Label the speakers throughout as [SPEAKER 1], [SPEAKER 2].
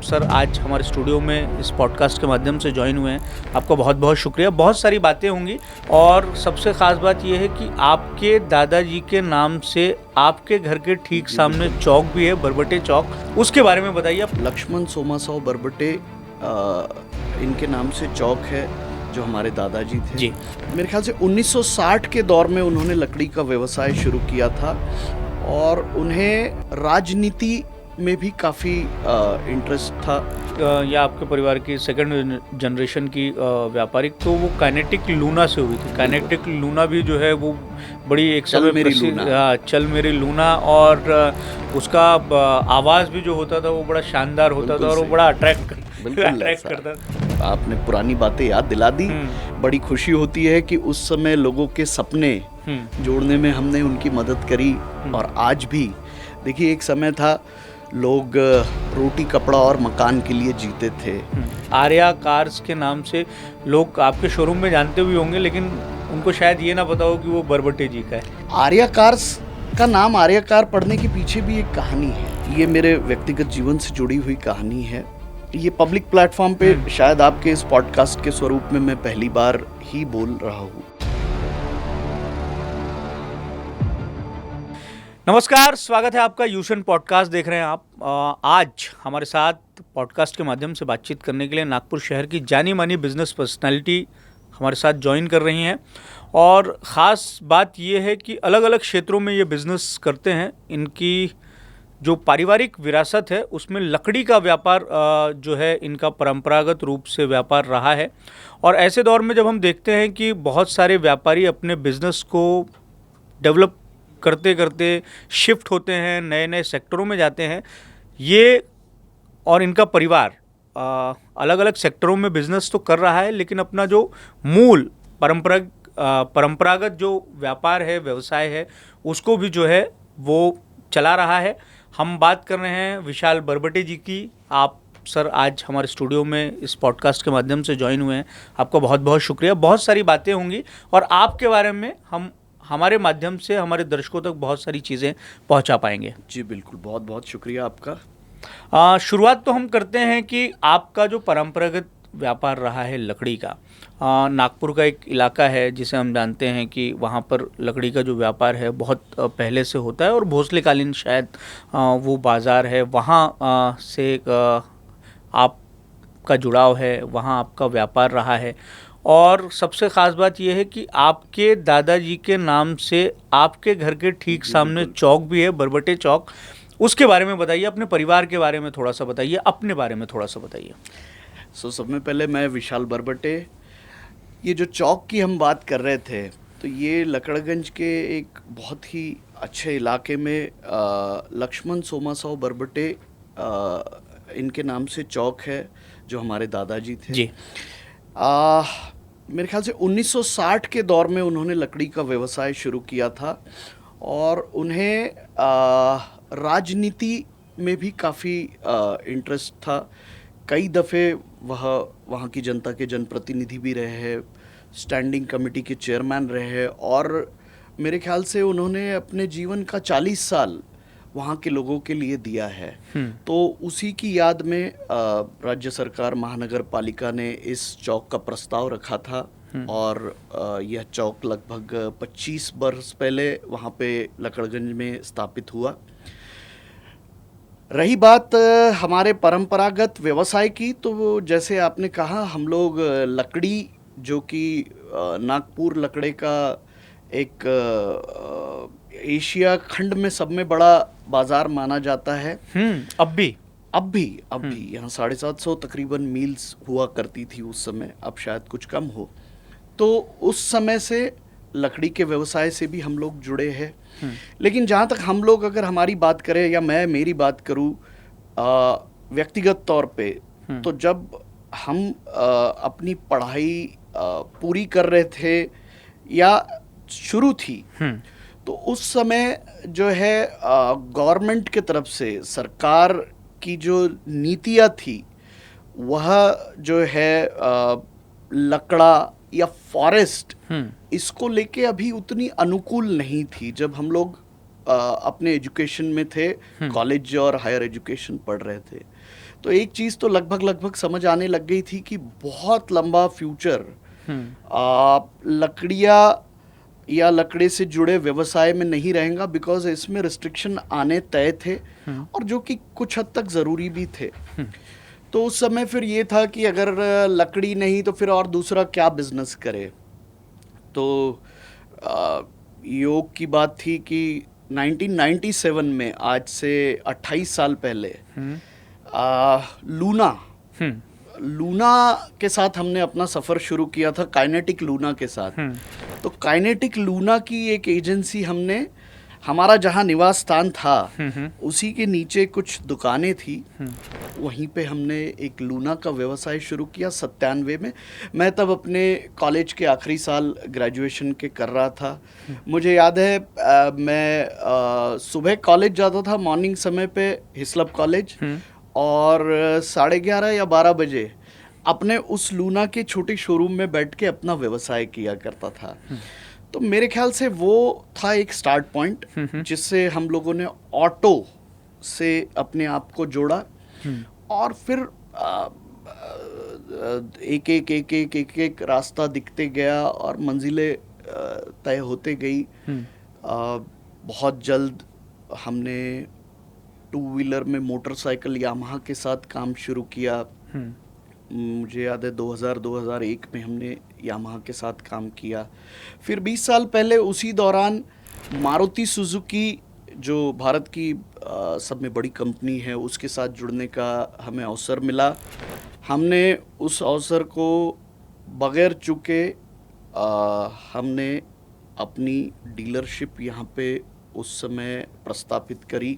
[SPEAKER 1] Sir आज हमारे studio में इस पॉडकास्ट के माध्यम से ज्वाइन हुए हैं। आपका बहुत बहुत शुक्रिया। बहुत सारी बातें होंगी और सबसे ख़ास बात यह है कि आपके दादाजी के नाम से आपके घर के ठीक सामने चौक भी है, बरबटे चौक, उसके बारे में बताइए आप।
[SPEAKER 2] लक्ष्मण सोमासाव बरबटे इनके नाम से चौक है जो हमारे दादाजी थे
[SPEAKER 1] जी।
[SPEAKER 2] मेरे ख्याल से 1960 के दौर में उन्होंने लकड़ी का व्यवसाय शुरू किया था और उन्हें राजनीति में भी काफ़ी इंटरेस्ट था।
[SPEAKER 1] या आपके परिवार की सेकंड जनरेशन की व्यापारिक, तो वो काइनेटिक लूना से हुई थी। काइनेटिक लूना भी जो है वो बड़ी एक
[SPEAKER 2] चल
[SPEAKER 1] समय
[SPEAKER 2] मेरी
[SPEAKER 1] प्रसिद्ध,
[SPEAKER 2] लूना।
[SPEAKER 1] चल मेरी लूना, और उसका आवाज़ भी जो होता था वो बड़ा शानदार होता था
[SPEAKER 2] बिल्कुल
[SPEAKER 1] और वो
[SPEAKER 2] सही।
[SPEAKER 1] बड़ा अट्रैक्ट
[SPEAKER 2] बिल्कुल ऐसा।
[SPEAKER 1] करता था।
[SPEAKER 2] आपने पुरानी बातें याद दिला दी। बड़ी खुशी होती है कि उस समय लोगों के सपने जोड़ने में हमने उनकी मदद करी। और आज भी देखिए, एक समय था लोग रोटी कपड़ा और मकान के लिए जीते थे।
[SPEAKER 1] आर्या कार्स के नाम से लोग आपके शोरूम में जानते भी होंगे, लेकिन उनको शायद ये ना पता हो कि वो बरबटे जी का है।
[SPEAKER 2] आर्या कार्स का नाम आर्या कार पढ़ने के पीछे भी एक कहानी है। ये मेरे व्यक्तिगत जीवन से जुड़ी हुई कहानी है। ये पब्लिक प्लेटफॉर्म पे शायद आपके इस पॉडकास्ट के स्वरूप में मैं पहली बार ही बोल रहा हूँ।
[SPEAKER 1] नमस्कार, स्वागत है आपका। यूशन पॉडकास्ट देख रहे हैं आप। आज हमारे साथ पॉडकास्ट के माध्यम से बातचीत करने के लिए नागपुर शहर की जानी मानी बिजनेस पर्सनालिटी हमारे साथ ज्वाइन कर रही हैं। और ख़ास बात ये है कि अलग अलग क्षेत्रों में ये बिज़नेस करते हैं। इनकी जो पारिवारिक विरासत है उसमें लकड़ी का व्यापार जो है इनका परंपरागत रूप से व्यापार रहा है। और ऐसे दौर में जब हम देखते हैं कि बहुत सारे व्यापारी अपने बिज़नेस को डेवलप करते करते शिफ्ट होते हैं, नए नए सेक्टरों में जाते हैं, ये और इनका परिवार अलग अलग सेक्टरों में बिजनेस तो कर रहा है, लेकिन अपना जो मूल परंपरागत जो व्यापार है, व्यवसाय है, उसको भी जो है वो चला रहा है। हम बात कर रहे हैं विशाल बरबटे जी की। आप सर आज हमारे स्टूडियो में इस पॉडकास्ट के माध्यम से ज्वाइन हुए हैं। आपका बहुत बहुत शुक्रिया। बहुत सारी बातें होंगी और आपके बारे में हम हमारे माध्यम से हमारे दर्शकों तक बहुत सारी चीज़ें पहुंचा पाएंगे।
[SPEAKER 2] जी बिल्कुल, बहुत बहुत शुक्रिया आपका।
[SPEAKER 1] शुरुआत तो हम करते हैं कि आपका जो परंपरागत व्यापार रहा है लकड़ी का, नागपुर का एक इलाका है जिसे हम जानते हैं कि वहाँ पर लकड़ी का जो व्यापार है बहुत पहले से होता है और भोसलेकालीन शायद वो बाज़ार है, वहाँ से आपका जुड़ाव है, वहाँ आपका व्यापार रहा है। और सबसे ख़ास बात यह है कि आपके दादाजी के नाम से आपके घर के ठीक सामने चौक भी है, बरबटे चौक, उसके बारे में बताइए। अपने परिवार के बारे में थोड़ा सा बताइए, अपने बारे में थोड़ा सा बताइए।
[SPEAKER 2] सबसे पहले मैं विशाल बरबटे, ये जो चौक की हम बात कर रहे थे, तो ये लकड़गंज के एक बहुत ही अच्छे इलाके में लक्ष्मण सोमासाव बरबटे इनके नाम से चौक है जो हमारे दादाजी थे
[SPEAKER 1] जी।
[SPEAKER 2] मेरे ख्याल से 1960 के दौर में उन्होंने लकड़ी का व्यवसाय शुरू किया था और उन्हें राजनीति में भी काफ़ी इंटरेस्ट था। कई दफ़े वहाँ की जनता के जनप्रतिनिधि भी रहे हैं, स्टैंडिंग कमेटी के चेयरमैन रहे हैं और मेरे ख्याल से उन्होंने अपने जीवन का 40 साल वहाँ के लोगों के लिए दिया है। तो उसी की याद में राज्य सरकार महानगर पालिका ने इस चौक का प्रस्ताव रखा था और यह चौक लगभग 25 वर्ष पहले वहाँ पे लकड़गंज में स्थापित हुआ। रही बात हमारे परंपरागत व्यवसाय की, तो जैसे आपने कहा, हम लोग लकड़ी, जो कि नागपुर लकड़े का एक एशिया खंड में सब में बड़ा बाजार माना जाता है।
[SPEAKER 1] अब भी
[SPEAKER 2] यहाँ 750 तकरीबन मील्स हुआ करती थी उस समय, अब शायद कुछ कम हो। तो उस समय से लकड़ी के व्यवसाय से भी हम लोग जुड़े हैं। लेकिन जहाँ तक हम लोग, अगर हमारी बात करें या मैं मेरी बात करूँ व्यक्तिगत तौर पे, तो जब हम अपनी पढ़ाई पूरी कर रहे थे या शुरू थी, तो उस समय जो है गवर्नमेंट के तरफ से, सरकार की जो नीतियाँ थी, वह जो है लकड़ा या फॉरेस्ट, इसको लेके अभी उतनी अनुकूल नहीं थी जब हम लोग अपने एजुकेशन में थे, कॉलेज और हायर एजुकेशन पढ़ रहे थे। तो एक चीज़ तो लगभग समझ आने लग गई थी कि बहुत लंबा फ्यूचर लकड़ियाँ या लकड़े से जुड़े व्यवसाय में नहीं रहेगा, बिकॉज इसमें रिस्ट्रिक्शन आने तय थे और जो कि कुछ हद तक ज़रूरी भी थे। तो उस समय फिर ये था कि अगर लकड़ी नहीं तो फिर और दूसरा क्या बिजनेस करे। तो योग की बात थी कि 1997 में, आज से 28 साल पहले, लूना के साथ हमने अपना सफ़र शुरू किया था, काइनेटिक लूना के साथ। तो काइनेटिक लूना की एक एजेंसी हमने, हमारा जहाँ निवास स्थान था उसी के नीचे कुछ दुकानें थी, वहीं पे हमने एक लूना का व्यवसाय शुरू किया 97 में। मैं तब अपने कॉलेज के आखिरी साल ग्रेजुएशन के कर रहा था। मुझे याद है मैं सुबह कॉलेज जाता था मॉर्निंग समय पे, हिस्लप कॉलेज, और 11:30 या 12 बजे अपने उस लूना के छोटे शोरूम में बैठ के अपना व्यवसाय किया करता था। तो मेरे ख्याल से वो था एक स्टार्ट पॉइंट जिससे हम लोगों ने ऑटो से अपने आप को जोड़ा, और फिर एक रास्ता दिखते गया और मंजिलें तय होते गई। बहुत जल्द हमने 2 व्हीलर में मोटरसाइकिल यामाहा के साथ काम शुरू किया। मुझे याद है 2001 में हमने यामाहा के साथ काम किया। फिर 20 साल पहले उसी दौरान मारुति सुजुकी, जो भारत की सब में बड़ी कंपनी है, उसके साथ जुड़ने का हमें अवसर मिला। हमने उस अवसर को बगैर चूके हमने अपनी डीलरशिप यहाँ पे उस समय प्रस्तापित करी।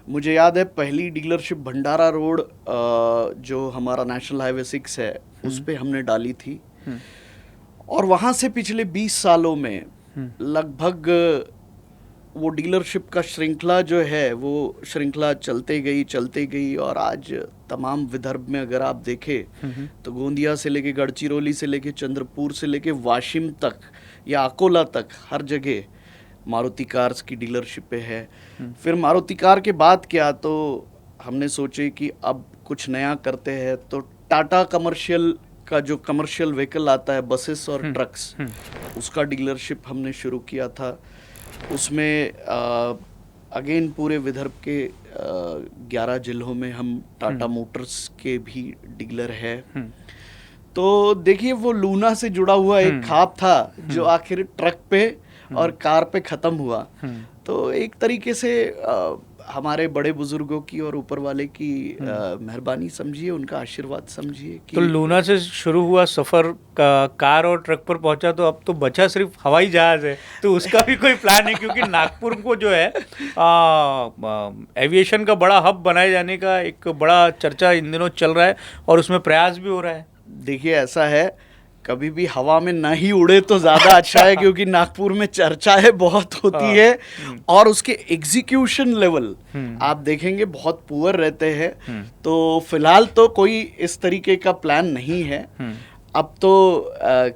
[SPEAKER 2] मुझे याद है पहली डीलरशिप भंडारा रोड, जो हमारा नेशनल हाईवे 6 है, उस पे हमने डाली थी। और वहाँ से पिछले 20 सालों में लगभग वो डीलरशिप का श्रृंखला जो है, वो श्रृंखला चलते गई और आज तमाम विदर्भ में अगर आप देखें तो गोंदिया से लेके गढ़चिरौली से लेके चंद्रपुर से लेके वाशिम तक या अकोला तक हर जगह मारुति कार्स की डीलरशिप है। फिर मारुति कार के बाद क्या, तो हमने सोचे कि अब कुछ नया करते हैं, तो टाटा कमर्शियल का जो कमर्शियल व्हीकल आता है, बसेस और ट्रक्स, उसका डीलरशिप हमने शुरू किया था। उसमें अगेन पूरे विदर्भ के 11 जिलों में हम टाटा मोटर्स के भी डीलर है। तो देखिए, वो लूना से जुड़ा हुआ एक खाप था जो आखिर ट्रक पे और कार पे ख़त्म हुआ। तो एक तरीके से हमारे बड़े बुजुर्गों की और ऊपर वाले की मेहरबानी समझिए, उनका आशीर्वाद समझिए कि
[SPEAKER 1] तो लूना से शुरू हुआ सफ़र कार और ट्रक पर पहुंचा, तो अब तो बचा सिर्फ हवाई जहाज़ है। तो उसका भी कोई प्लान है? क्योंकि नागपुर को जो है एविएशन का बड़ा हब बनाए जाने का एक बड़ा चर्चा इन दिनों चल रहा है और उसमें प्रयास भी हो रहा है।
[SPEAKER 2] देखिए, ऐसा है, कभी भी हवा में ना ही उड़े तो ज़्यादा अच्छा है, क्योंकि नागपुर में चर्चाएं बहुत होती है और उसके एग्जीक्यूशन लेवल आप देखेंगे बहुत पुअर रहते हैं। तो फिलहाल तो कोई इस तरीके का प्लान नहीं है। अब तो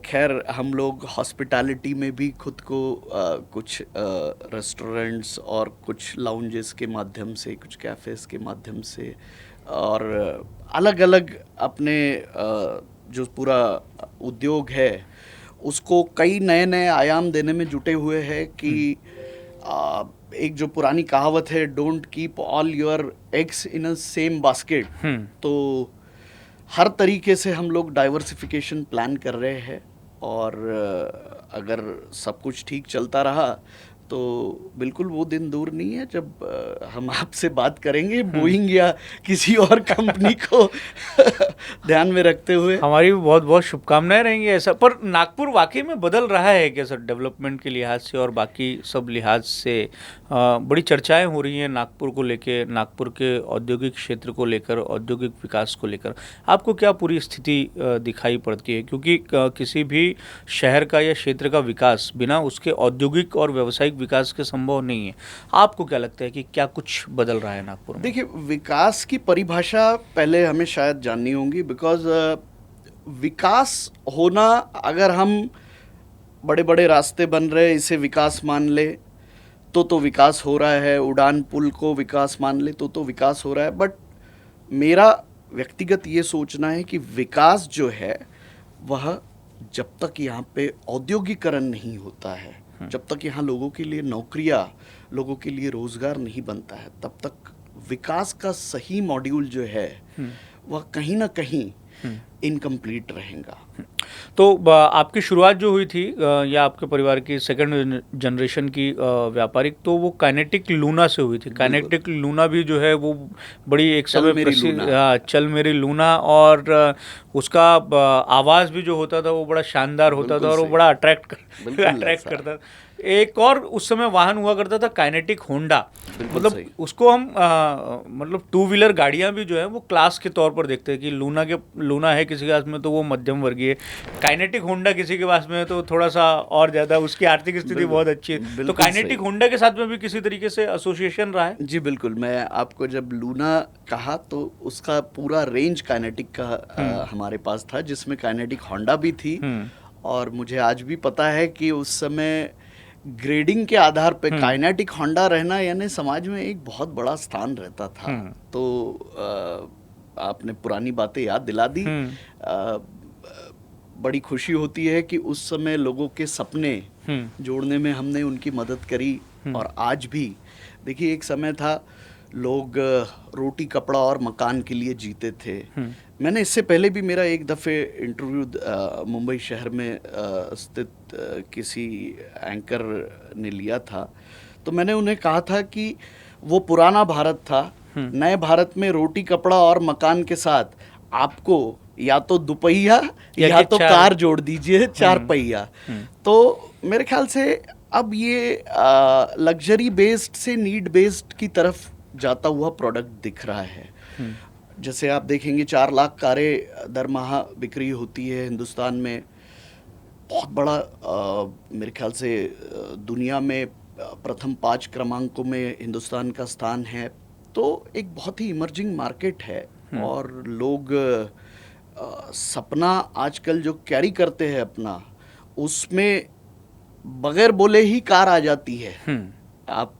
[SPEAKER 2] खैर हम लोग हॉस्पिटैलिटी में भी खुद को कुछ रेस्टोरेंट्स और कुछ लाउंजेस के माध्यम से, कुछ कैफ़ेज़ के माध्यम से और अलग अलग अपने जो पूरा उद्योग है उसको कई नए नए आयाम देने में जुटे हुए हैं कि एक जो पुरानी कहावत है, don't keep all your eggs in a same basket, तो हर तरीके से हम लोग डाइवर्सिफिकेशन प्लान कर रहे हैं। और अगर सब कुछ ठीक चलता रहा तो बिल्कुल वो दिन दूर नहीं है जब हम आपसे बात करेंगे बोइंग या किसी और कंपनी को ध्यान में रखते हुए।
[SPEAKER 1] हमारी भी बहुत बहुत शुभकामनाएं रहेंगी ऐसा। पर नागपुर वाकई में बदल रहा है क्या सर, डेवलपमेंट के लिहाज से और बाकी सब लिहाज से? बड़ी चर्चाएं हो रही हैं नागपुर को लेकर, नागपुर के औद्योगिक क्षेत्र को लेकर, औद्योगिक विकास को लेकर। आपको क्या पूरी स्थिति दिखाई पड़ती है? क्योंकि किसी भी शहर का या क्षेत्र का विकास बिना उसके औद्योगिक और व्यावसायिक विकास के संभव नहीं है। आपको क्या लगता है कि क्या कुछ बदल रहा है नागपुर में?
[SPEAKER 2] देखिए, विकास की परिभाषा पहले हमें शायद जाननी होगी, बिकॉज विकास होना, अगर हम बड़े बड़े रास्ते बन रहे इसे विकास मान ले तो विकास हो रहा है, उड़ान पुल को विकास मान ले तो विकास हो रहा है। बट मेरा व्यक्तिगत ये सोचना है कि विकास जो है वह जब तक यहाँ पे औद्योगिकरण नहीं होता है, जब तक यहाँ लोगों के लिए नौकरियाँ, लोगों के लिए रोजगार नहीं बनता है, तब तक विकास का सही मॉड्यूल जो है वह कहीं ना कहीं इनकम्प्लीट रहेगा।
[SPEAKER 1] तो आपकी शुरुआत जो हुई थी या आपके परिवार की सेकंड जनरेशन की व्यापारिक, तो वो काइनेटिक लूना से हुई थी। काइनेटिक लूना भी जो है वो बड़ी एक समय प्रसिद्ध, चल मेरी लूना, और उसका आवाज़ भी जो होता था वो बड़ा शानदार होता था और वो बड़ा अट्रैक्ट करता था। एक और उस समय वाहन हुआ करता था काइनेटिक होंडा, मतलब उसको हम मतलब टू व्हीलर गाड़ियां भी जो है वो क्लास के तौर पर देखते हैं कि लूना है किसी के पास में तो वो मध्यम वर्गीय, काइनेटिक होंडा किसी के पास में है तो थोड़ा सा और ज़्यादा उसकी आर्थिक स्थिति बहुत अच्छी है। तो काइनेटिक होंडा के साथ में भी किसी तरीके से एसोसिएशन रहा है?
[SPEAKER 2] जी बिल्कुल। मैं आपको जब लूना कहा तो उसका पूरा रेंज काइनेटिक का हमारे पास था, जिसमें काइनेटिक होंडा भी थी। और मुझे आज भी पता है कि उस समय ग्रेडिंग के आधार पे काइनेटिक होंडा रहना यानी समाज में एक बहुत बड़ा स्थान रहता था। तो आपने पुरानी बातें याद दिला दी। बड़ी खुशी होती है कि उस समय लोगों के सपने जोड़ने में हमने उनकी मदद करी। और आज भी देखिए, एक समय था लोग रोटी कपड़ा और मकान के लिए जीते थे। मैंने इससे पहले भी मेरा एक दफ़े इंटरव्यू मुंबई शहर में स्थित किसी एंकर ने लिया था, तो मैंने उन्हें कहा था कि वो पुराना भारत था, नए भारत में रोटी कपड़ा और मकान के साथ आपको या तो दुपहिया या तो कार जोड़ दीजिए, 4 पहिया। तो मेरे ख्याल से अब ये लग्जरी बेस्ड से नीड बेस्ड की तरफ जाता हुआ प्रोडक्ट दिख रहा है। जैसे आप देखेंगे 4 लाख कारें दर माह बिक्री होती है हिंदुस्तान में। बहुत बड़ा मेरे ख्याल से दुनिया में प्रथम 5 क्रमांकों में हिंदुस्तान का स्थान है। तो एक बहुत ही इमर्जिंग मार्केट है और लोग सपना आजकल जो कैरी करते हैं अपना, उसमें बगैर बोले ही कार आ जाती है, आप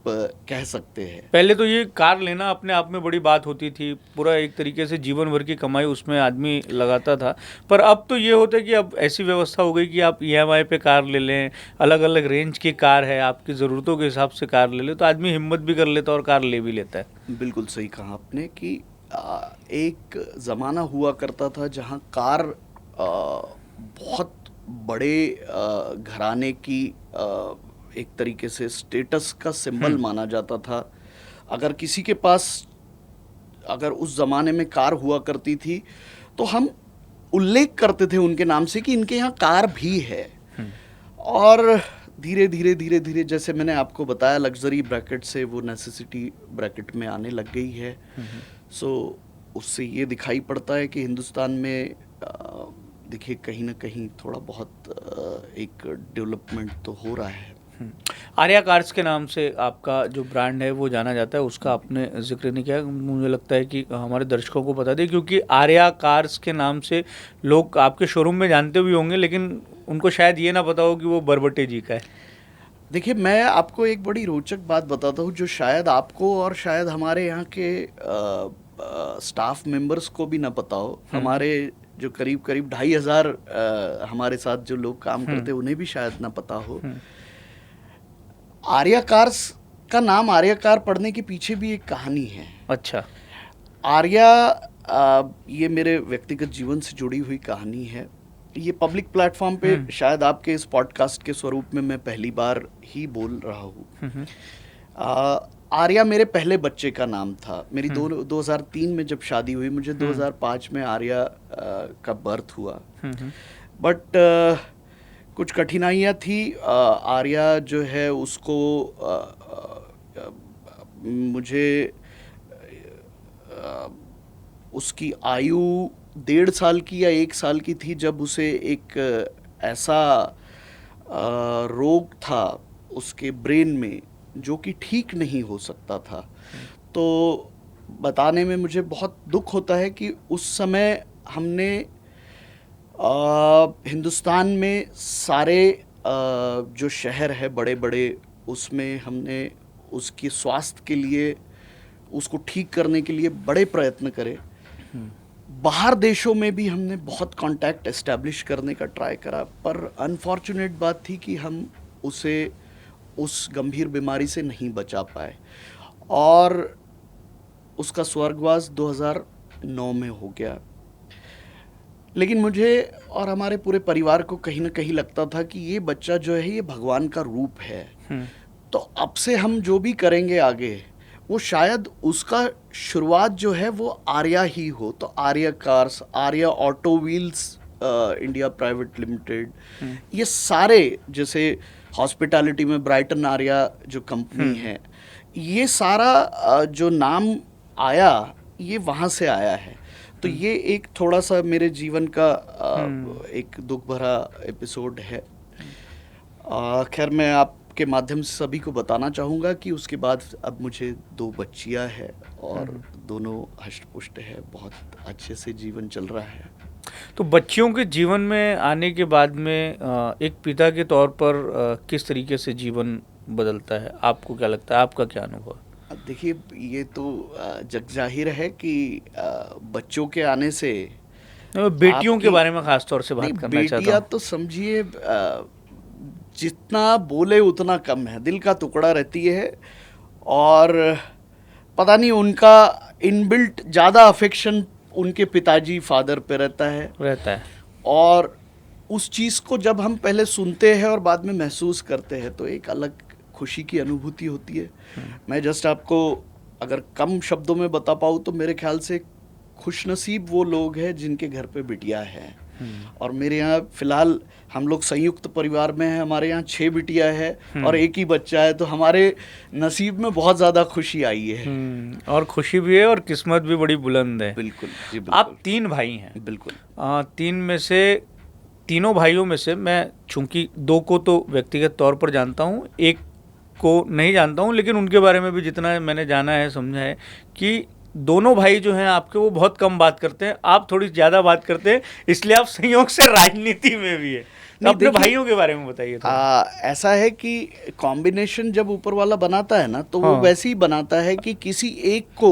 [SPEAKER 2] कह सकते हैं।
[SPEAKER 1] पहले तो ये कार लेना अपने आप में बड़ी बात होती थी, पूरा एक तरीके से जीवन भर की कमाई उसमें आदमी लगाता था। पर अब तो ये होता है कि अब ऐसी व्यवस्था हो गई कि आप EMI पे कार ले लें, अलग अलग रेंज की कार है, आपकी ज़रूरतों के हिसाब से कार ले लें, तो आदमी हिम्मत भी कर लेता है और कार ले भी लेता है।
[SPEAKER 2] बिल्कुल सही कहा आपने कि एक ज़माना हुआ करता था जहाँ कार बहुत बड़े घराने की एक तरीके से स्टेटस का सिंबल माना जाता था। अगर किसी के पास अगर उस ज़माने में कार हुआ करती थी तो हम उल्लेख करते थे उनके नाम से कि इनके यहाँ कार भी है। और धीरे धीरे जैसे मैंने आपको बताया, लग्जरी ब्रैकेट से वो नेसेसिटी ब्रैकेट में आने लग गई है। सो उससे ये दिखाई पड़ता है कि हिंदुस्तान में देखिए कहीं ना कहीं थोड़ा बहुत एक डेवलपमेंट तो हो रहा है।
[SPEAKER 1] आर्या कार्स के नाम से आपका जो ब्रांड है वो जाना जाता है, उसका आपने जिक्र नहीं किया। मुझे लगता है कि हमारे दर्शकों को बता दें, क्योंकि आर्या कार्स के नाम से लोग आपके शोरूम में जानते भी होंगे, लेकिन उनको शायद ये ना पता हो कि वो बरबट्टे जी का है।
[SPEAKER 2] देखिए, मैं आपको एक बड़ी रोचक बात बताता हूँ जो शायद आपको और शायद हमारे यहाँ के स्टाफ मेंबर्स को भी ना पता हो। हमारे जो करीब 2,500 हमारे साथ जो लोग काम करते हैं उन्हें भी शायद ना पता हो। आर्या कार्स का नाम आर्या कार पढ़ने के पीछे भी एक कहानी है।
[SPEAKER 1] अच्छा।
[SPEAKER 2] आर्या ये मेरे व्यक्तिगत जीवन से जुड़ी हुई कहानी है। ये पब्लिक प्लेटफॉर्म पे शायद आपके इस पॉडकास्ट के स्वरूप में मैं पहली बार ही बोल रहा हूँ। आर्या मेरे पहले बच्चे का नाम था। मेरी 2003 में जब शादी हुई, मुझे 2005 में आर्या का बर्थ हुआ। बट कुछ कठिनाइयाँ थी। आर्या जो है उसको मुझे उसकी आयु 1.5 साल की या 1 साल की थी जब उसे एक ऐसा रोग था उसके ब्रेन में जो कि ठीक नहीं हो सकता था। तो बताने में मुझे बहुत दुख होता है कि उस समय हमने हिंदुस्तान में सारे जो शहर है बड़े बड़े, उसमें हमने उसकी स्वास्थ्य के लिए, उसको ठीक करने के लिए बड़े प्रयत्न करे। बाहर देशों में भी हमने बहुत कांटेक्ट एस्टेब्लिश करने का ट्राई करा, पर अनफॉर्चुनेट बात थी कि हम उसे उस गंभीर बीमारी से नहीं बचा पाए और उसका स्वर्गवास 2009 में हो गया। लेकिन मुझे और हमारे पूरे परिवार को कहीं ना कहीं लगता था कि ये बच्चा जो है ये भगवान का रूप है, तो अब से हम जो भी करेंगे आगे वो शायद उसका शुरुआत जो है वो आर्या ही हो। तो Arya cars, Arya auto wheels India private limited, ये सारे जैसे हॉस्पिटैलिटी में ब्राइटन आर्या जो कंपनी है, ये सारा जो नाम आया ये वहाँ से आया है। तो ये एक थोड़ा सा मेरे जीवन का एक दुख भरा एपिसोड है। खैर मैं आपके माध्यम से सभी को बताना चाहूँगा कि उसके बाद अब मुझे 2 बच्चियाँ हैं और दोनों हष्ट-पुष्ट है, बहुत अच्छे से जीवन चल रहा है।
[SPEAKER 1] तो बच्चियों के जीवन में आने के बाद में एक पिता के तौर पर किस तरीके से जीवन बदलता है? आपको क्या लगता है? आपका क्या अनुभव?
[SPEAKER 2] देखिए, ये तो जग जाहिर है कि बच्चों के आने से
[SPEAKER 1] बेटियों के बारे में खास तौर से बात करना चाहता हूँ।
[SPEAKER 2] बेटियां तो समझिए जितना बोले उतना कम है, दिल का टुकड़ा रहती है और पता नहीं उनका इनबिल्ट ज़्यादा अफेक्शन उनके पिताजी फादर पे रहता है और उस चीज़ को जब हम पहले सुनते हैं और बाद में महसूस करते हैं तो एक अलग खुशी की अनुभूति होती है। मैं जस्ट आपको अगर कम शब्दों में बता पाऊँ तो मेरे ख्याल से खुशनसीब वो लोग हैं जिनके घर पे बिटिया है। और मेरे यहाँ फिलहाल हम लोग संयुक्त परिवार में हैं, हमारे यहाँ 6 बिटिया है और एक ही बच्चा है, तो हमारे नसीब में बहुत ज़्यादा खुशी आई है।
[SPEAKER 1] और खुशी भी है और किस्मत भी बड़ी बुलंद है।
[SPEAKER 2] बिल्कुल जी, बिल्कुल।
[SPEAKER 1] आप 3 भाई हैं।
[SPEAKER 2] बिल्कुल।
[SPEAKER 1] 3 में से, तीनों भाइयों में से मैं चूंकि 2 को तो व्यक्तिगत तौर पर जानता हूँ, एक को नहीं जानता हूँ, लेकिन उनके बारे में भी जितना मैंने जाना है, समझा है कि दोनों भाई जो हैं आपके वो बहुत कम बात करते हैं, आप थोड़ी ज़्यादा बात करते हैं, इसलिए आप संयोग से राजनीति में भी है। तो अपने भाइयों के बारे में बताइए।
[SPEAKER 2] ऐसा है कि कॉम्बिनेशन जब ऊपर वाला बनाता है ना तो वो वैसे ही बनाता है कि किसी एक को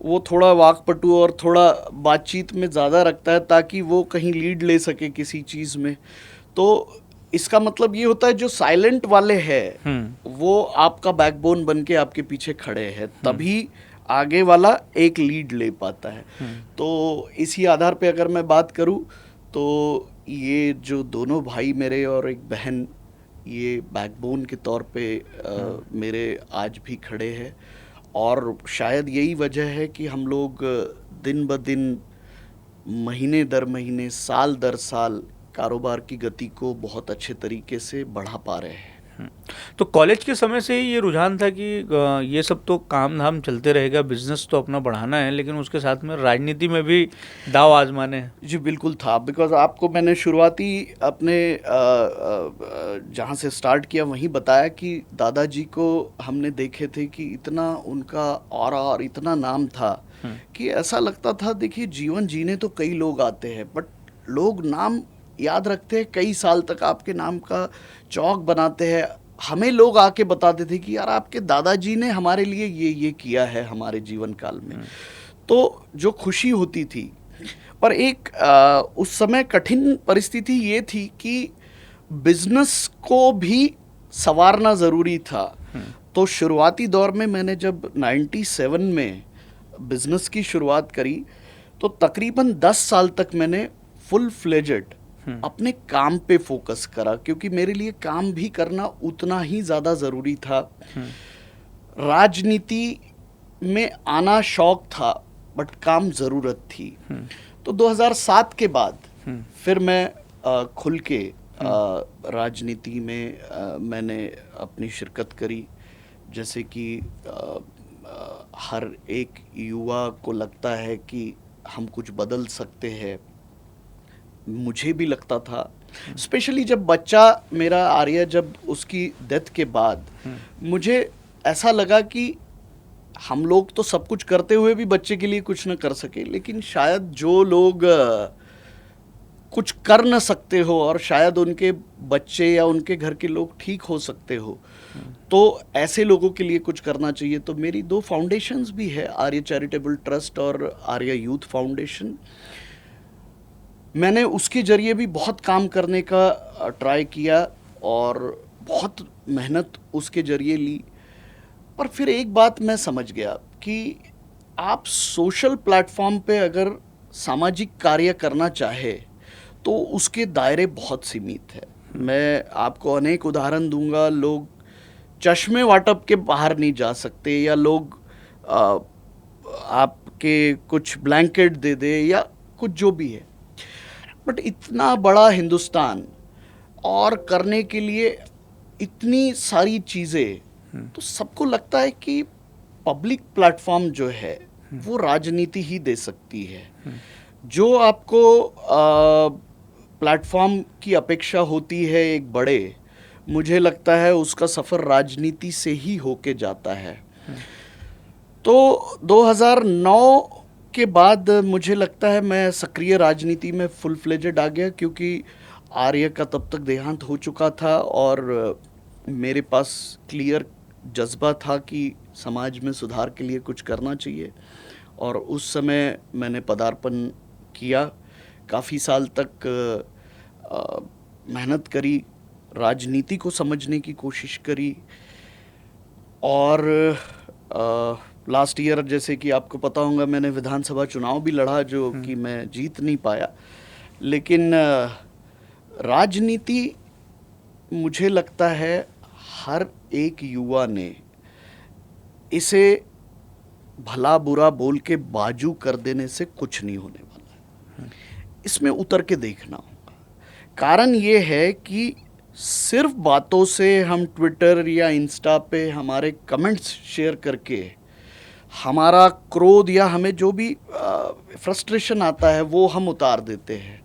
[SPEAKER 2] वो थोड़ा वाकपटु और थोड़ा बातचीत में ज़्यादा रखता है ताकि वो कहीं लीड ले सके किसी चीज़ में। तो इसका मतलब ये होता है जो साइलेंट वाले हैं वो आपका बैकबोन बन के आपके पीछे खड़े हैं, तभी आगे वाला एक लीड ले पाता है। तो इसी आधार पे अगर मैं बात करूं तो ये जो दोनों भाई मेरे और एक बहन, ये बैकबोन के तौर पे मेरे आज भी खड़े हैं और शायद यही वजह है कि हम लोग दिन ब दिन, महीने दर महीने, साल दर साल कारोबार की गति को बहुत अच्छे तरीके से बढ़ा पा रहे हैं।
[SPEAKER 1] तो कॉलेज के समय से ही ये रुझान था कि ये सब तो काम धाम चलते रहेगा, बिजनेस तो अपना बढ़ाना है, लेकिन उसके साथ में राजनीति में भी दाव आजमाने हैं?
[SPEAKER 2] जी बिल्कुल था, बिकॉज आपको मैंने शुरुआती अपने जहाँ से स्टार्ट किया वहीं बताया कि दादाजी को हमने देखे थे कि इतना उनका ऑरा और इतना नाम था कि ऐसा लगता था, देखिए जीवन जीने तो कई लोग आते हैं बट लोग नाम याद रखते हैं, कई साल तक आपके नाम का चौक बनाते हैं। हमें लोग आके बताते थे कि यार आपके दादाजी ने हमारे लिए ये किया है हमारे जीवन काल में। तो जो खुशी होती थी, पर एक उस समय कठिन परिस्थिति ये थी कि बिजनेस को भी संवारना ज़रूरी था। तो शुरुआती दौर में मैंने जब 97 में बिजनेस की शुरुआत करी तो तकरीबन 10 साल तक मैंने फुल फ्लेजेड अपने काम पे फोकस करा, क्योंकि मेरे लिए काम भी करना उतना ही ज़्यादा ज़रूरी था। राजनीति में आना शौक था बट काम ज़रूरत थी। तो 2007 के बाद फिर मैं खुल के राजनीति में मैंने अपनी शिरकत करी। जैसे कि हर एक युवा को लगता है कि हम कुछ बदल सकते हैं, मुझे भी लगता था। स्पेशली जब बच्चा मेरा आर्या, जब उसकी डेथ के बाद मुझे ऐसा लगा कि हम लोग तो सब कुछ करते हुए भी बच्चे के लिए कुछ न कर सके, लेकिन शायद जो लोग कुछ कर न सकते हो और शायद उनके बच्चे या उनके घर के लोग ठीक हो सकते हो, तो ऐसे लोगों के लिए कुछ करना चाहिए। तो मेरी 2 फाउंडेशंस भी है, आर्य चैरिटेबल ट्रस्ट और आर्य यूथ फाउंडेशन। मैंने उसके ज़रिए भी बहुत काम करने का ट्राई किया और बहुत मेहनत उसके ज़रिए ली। पर फिर एक बात मैं समझ गया कि आप सोशल प्लेटफॉर्म पे अगर सामाजिक कार्य करना चाहे तो उसके दायरे बहुत सीमित है। मैं आपको अनेक उदाहरण दूंगा, लोग चश्मे वाटप के बाहर नहीं जा सकते, या लोग आपके कुछ ब्लैंकेट दे दे या कुछ जो भी है। बट इतना बड़ा हिंदुस्तान और करने के लिए इतनी सारी चीज़ें, तो सबको लगता है कि पब्लिक प्लेटफॉर्म जो है वो राजनीति ही दे सकती है। जो आपको प्लेटफॉर्म की अपेक्षा होती है एक बड़े, मुझे लगता है उसका सफ़र राजनीति से ही होके जाता है। तो 2009 के बाद मुझे लगता है मैं सक्रिय राजनीति में फुल फ्लेजेड आ गया, क्योंकि आर्य का तब तक देहांत हो चुका था और मेरे पास क्लियर जज्बा था कि समाज में सुधार के लिए कुछ करना चाहिए। और उस समय मैंने पदार्पण किया, काफ़ी साल तक मेहनत करी, राजनीति को समझने की कोशिश करी। और लास्ट ईयर, जैसे कि आपको पता होगा, मैंने विधानसभा चुनाव भी लड़ा जो कि मैं जीत नहीं पाया। लेकिन राजनीति, मुझे लगता है हर एक युवा ने इसे भला बुरा बोल के बाजू कर देने से कुछ नहीं होने वाला है। इसमें उतर के देखना होगा। कारण ये है कि सिर्फ बातों से, हम ट्विटर या इंस्टा पे हमारे कमेंट्स शेयर करके हमारा क्रोध या हमें जो भी फ्रस्ट्रेशन आता है वो हम उतार देते हैं।